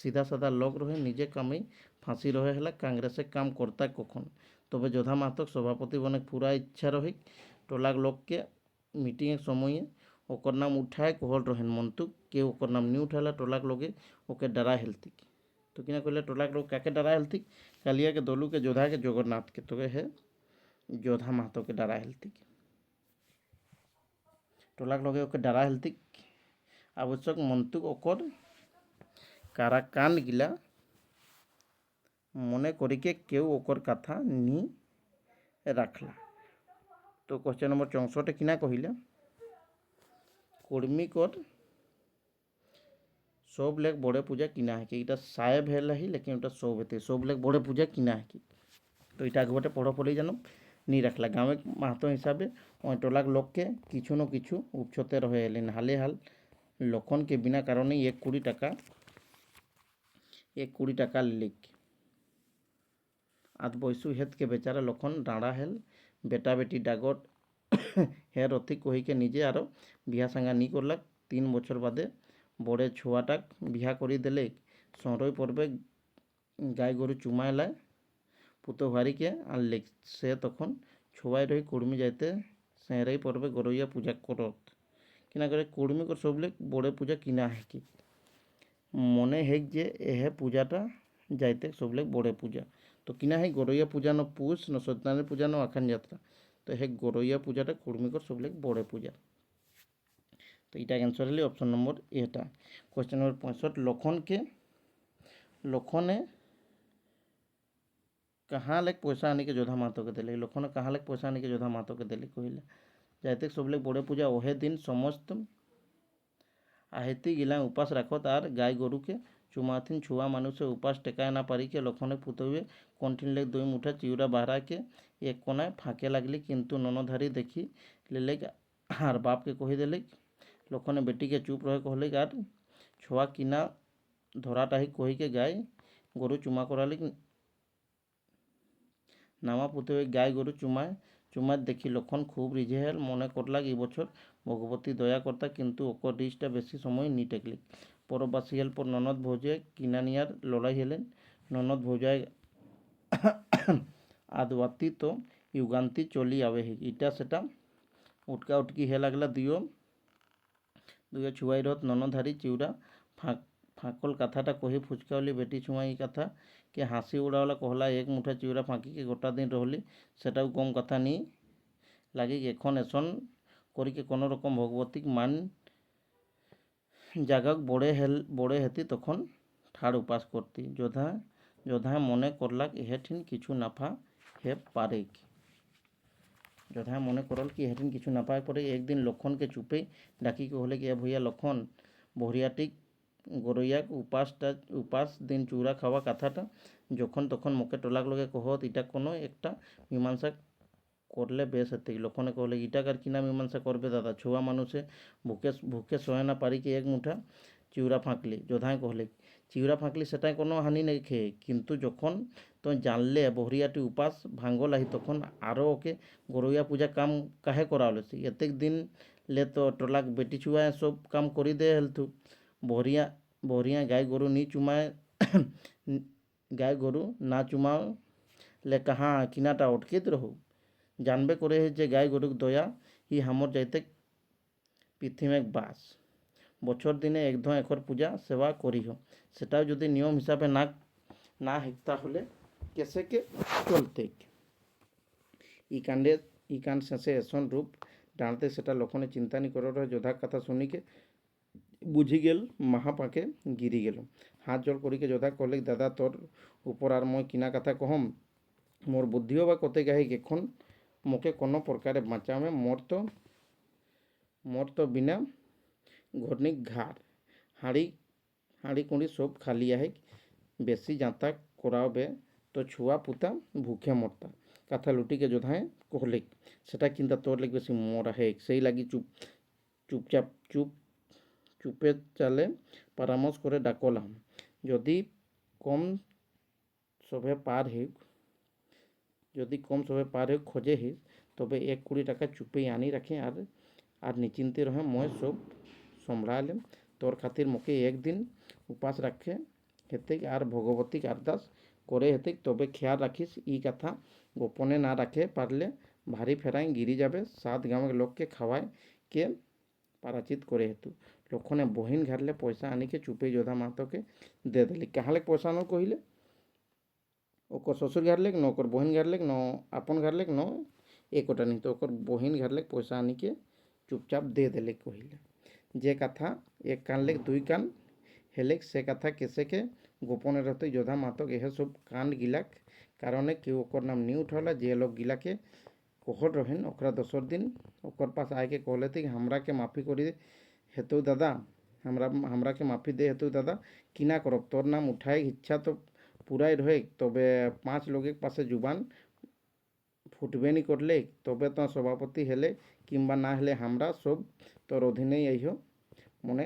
সিধা সাদা লোক রহে নিজে কামেই ফাঁসি রহে হেলা কাংগ্রেসে কাম করতা কখন তবে যোধা মাহাতক সভাপতি বনে পুরা ইচ্ছা রহি টোলাক লোককে মিটিংয়ের সময়ে ওকর নাম উঠায় কোহল রহেন মন্তুক কেউ ওকর নাম নি উঠালা টোলাক লোকে ওকে डरा हेलतिक तो किना कहले टोलाक लोग काके डरा हेलतिक कालिया के दोलू के जोधा के जगन्नाथ के तो है जोधा माहातो के डरा हेलतिक टोलाक लगे ओके डरा हेलतिक आवश्यक मन्तुक ओकर कारा कान गिला मने करिके केउ ओकर कथा नी राखला तो क्वेश्चन नंबर 64 किना कहिला कुर्मीकर सब लेक बड़े पूजा किना है कि इटा साहेब हेला ही लेकिन इटा सब हेते सब लेक बड़े पूजा किना है कि तो इटा आगे पढ़ो पड़े जानो नी रखला गाँव माहातो हिसाबे टोलाक लोक के किछु न किछु उपछते रहे हेलेन हाले हाल लखन के बिना कारण एक 20 टाका लिख आध बयसु हेत के बेचारा लखन डाँड़ा हेल बेटा बेटी डागट हेर अति कही के निजे आरो बिहा सांगा नी करलाक 3 बछर बादे बड़े छुआटाक बिहा करी देले सरई पर्वे गाय गरु चुमाय लाय पुतो भारी के आनले से तखन छुआई रही कुर्मी जाते सेहरई पर्वे गरैया पूजा करत किना करे कुर्मी को सबले बड़े पूजा किना है कि मने है जे एह पूजाटा जाते सबले बड़े पूजा तो किना है गरैया पूजा न पूस न सत्यनारायण पूजा न आखान यात्रा तो हे गरैया पूजाटा कुर्मी को सबले बड़े पूजा तो इटा आंसर है ऑप्शन नंबर एटा क्वेश्चन नंबर 65 लखने कहाँ लेक पैसा आने के जोधा मातो के दिले लखन कहाँ लेक पैसा आने के जोधा मातो के दिले कहले जाते सबले बड़े पूजा ओहे दिन समस्त आहेती गिला उपास रखत आर गाय गरु के चुमाथिन छुआ मानुष उपास टेकाय ना पारी के लखने पुतवे कंठिन लेक 2 मुठा चिउरा बाहरा के एक कोनाय फाँके लगली किंतु ननधारी देखी ले आर बाप के कही देले लखने बेटी के चुप रहे कहले आर छुआ किना धराटा ही कही के गाय गरु चुमा कराली नामा पुतवे गाय गरु चुमाय देखी लखन खूब रिझेल मने करला ई बछर भगवती दया करता किंतु ओकर रिजटा बेसी समय नी टेकली परबासी हेल पर ननद भौजाय किना नियार लड़ाई हेलेन ननद भौजाय आदवाती तो युगांती चली आवे है इटा सेटा उटका उटकी हे लगला दुयो छुआई रत ननधारी चिउरा फाँकल कथाटा कही फुचकावली बेटी छुआई कथा के हाँसी उड़ावला कहला एक मुठा चिउरा फाँकी के गोटा दिन रहली सेटाও कम कथा नी लगे एखन एसन करी के कोनो रकम भगवती मान जागक बड़े हेती तखन ठाड़ उपास करती जोधा मने करलाक एहे ठिन किछु नाफा हे पारे যোধায় মনে করল কি হেটিন কিছু না পায় পরে একদিন লক্ষণকে চুপে ডাকি কহলে কি ভইয়া লক্ষণ বহরিয়াটিক গরইয়াক উপাস দিন চূড়া খাওয়া কথাটা যখন তখন মুখে টলাক লগে কহত ইটা কোনো একটা মীমাংসা করলে বেশ হেতে। লক্ষণে কহলে ইটাকার কিনা মীমাংসা করবে দাদা, ছুয়া মানুষে ভুকে ভুকে সহে না পারি কি এক মুঠা চিউরা ফাঁকলি। যোধায় কহলে চিউরা ফাঁকলি সেটাই কোনো হানি নেই খেয়ে, কিন্তু যখন তো জানলে বহরিয়াটি উপাস ভাঙ্গলাহি তখন আরও ওকে গরইয়া পূজা কাম কাহে করাওলে। এতেক দিন লে তো টলাক বেটি ছুয়ায় সব কাম করি দে হেলথু। বহরিয়া বহরিয়া গাই গরু নি চুমায় গাই গরু না চুমাও লে কাহা কিনাটা অটকিত রহু। জানবে করে যে গাই গরুক দয়া হি হামর যাইতে পৃথিমেক বাস। বছর দিনে একধ একর পূজা সেবা করিহ, সেটাও যদি নিয়ম হিসাবে না না হেক তাহলে কেসেকে চলতে। ই কাণ্ড শেষে এসন রূপ ডাঁড়তে সেটা লক্ষণে চিন্তা নি করে রহে। যোধার কথা শুনিকে বুঝি গেল মাহা পাকে গিরি গেল। হাত জল করিকে যোধা কহলে দাদা তোর উপর আর মই কিনা কথা কহম, মোর বুদ্ধিও বা কতে গাহিক এখন মোকে কোনো প্রকারে বাঁচামে। মোর তো বিনা ঘরনিক ঘাড় হাঁড়ি কুঁড়ি সব খালি আহেক, বেশি যাতা করাবে তো ছুয়া পুতা ভুখে মরতা। কথা লুটিকে যোধায় কহলে সেটা কিন্তু তোর লেগে বেশি মরা হেক, সেই লাগি চুপচাপ চুপে চালে পরামর্শ করে ডাকলাম। যদি কম সবে পার হেক খোঁজে হিস তবে 1-20 টাকা চুপেই আনি রাখে আর নিশ্চিন্তে রহে মই সব সম্ভলালে। তোর খাতির মোকে একদিন উপাস রাখে হেতেক আর ভগবতীক আরদাস করে হেতেক। তবে খেয়াল রাখিস ই কথা গোপনে না রাখে পারলে ভারী ফেরাই গিরি যাবে। 7 গাঁয়ের লোককে খাওয়ায় কে পারাচিত করে হেতু। লক্ষণে বহিন ঘাটলে পয়সা আনিকে চুপে যোধা মাহাতোকে দে দেলি। কাহালে পয়সা আনো কহিলে ওকর শ্বশুর ঘাটলেক ন ওকর বহিন ঘাটলেক ন আপন ঘাটলেক ন একটা नहीं तो ओकर बहिन घरलेक पैसा आनी के चुपचाप दे देले कहिले। जे कथा एक कान लेक 2 कान हेलेक से कथा केसे के गोपने रहते योधा मातक यह सब कांड गिलाक कारणे कि ओकर नाम नहीं उठौला। जे लोग गिला के कोहर रहेन ओकरा 10 दिन ओकर पास आए के कहले थे हमरा के माफ़ी करी हेतु दादा, हमरा के माफ़ी दे हेतु दादा किना करब। तोर नाम उठाए इच्छा तो पूराई रहे तबे 5 लोग पासे जुबान ফুটবে নি করলে তবে তো সভাপতি হেলে কিংবা না হলে আমরা সব তোর অধীনেই আইহ, মনে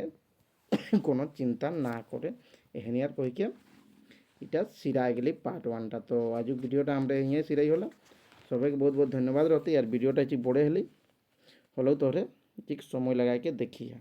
কোনো চিন্তা না করে এখানে আর কইকে এটা সিরাই গেলি পার্ট 1টা। তো আজ ভিডিওটা আমরা ইয়ে সিরাই হলো। সবাইকে বহুত বহুত ধন্যবাদ রহতে। আর ভিডিওটা একটু বড় হলেও তোরে ঠিক সময় লাগাইকে দেখিয়া।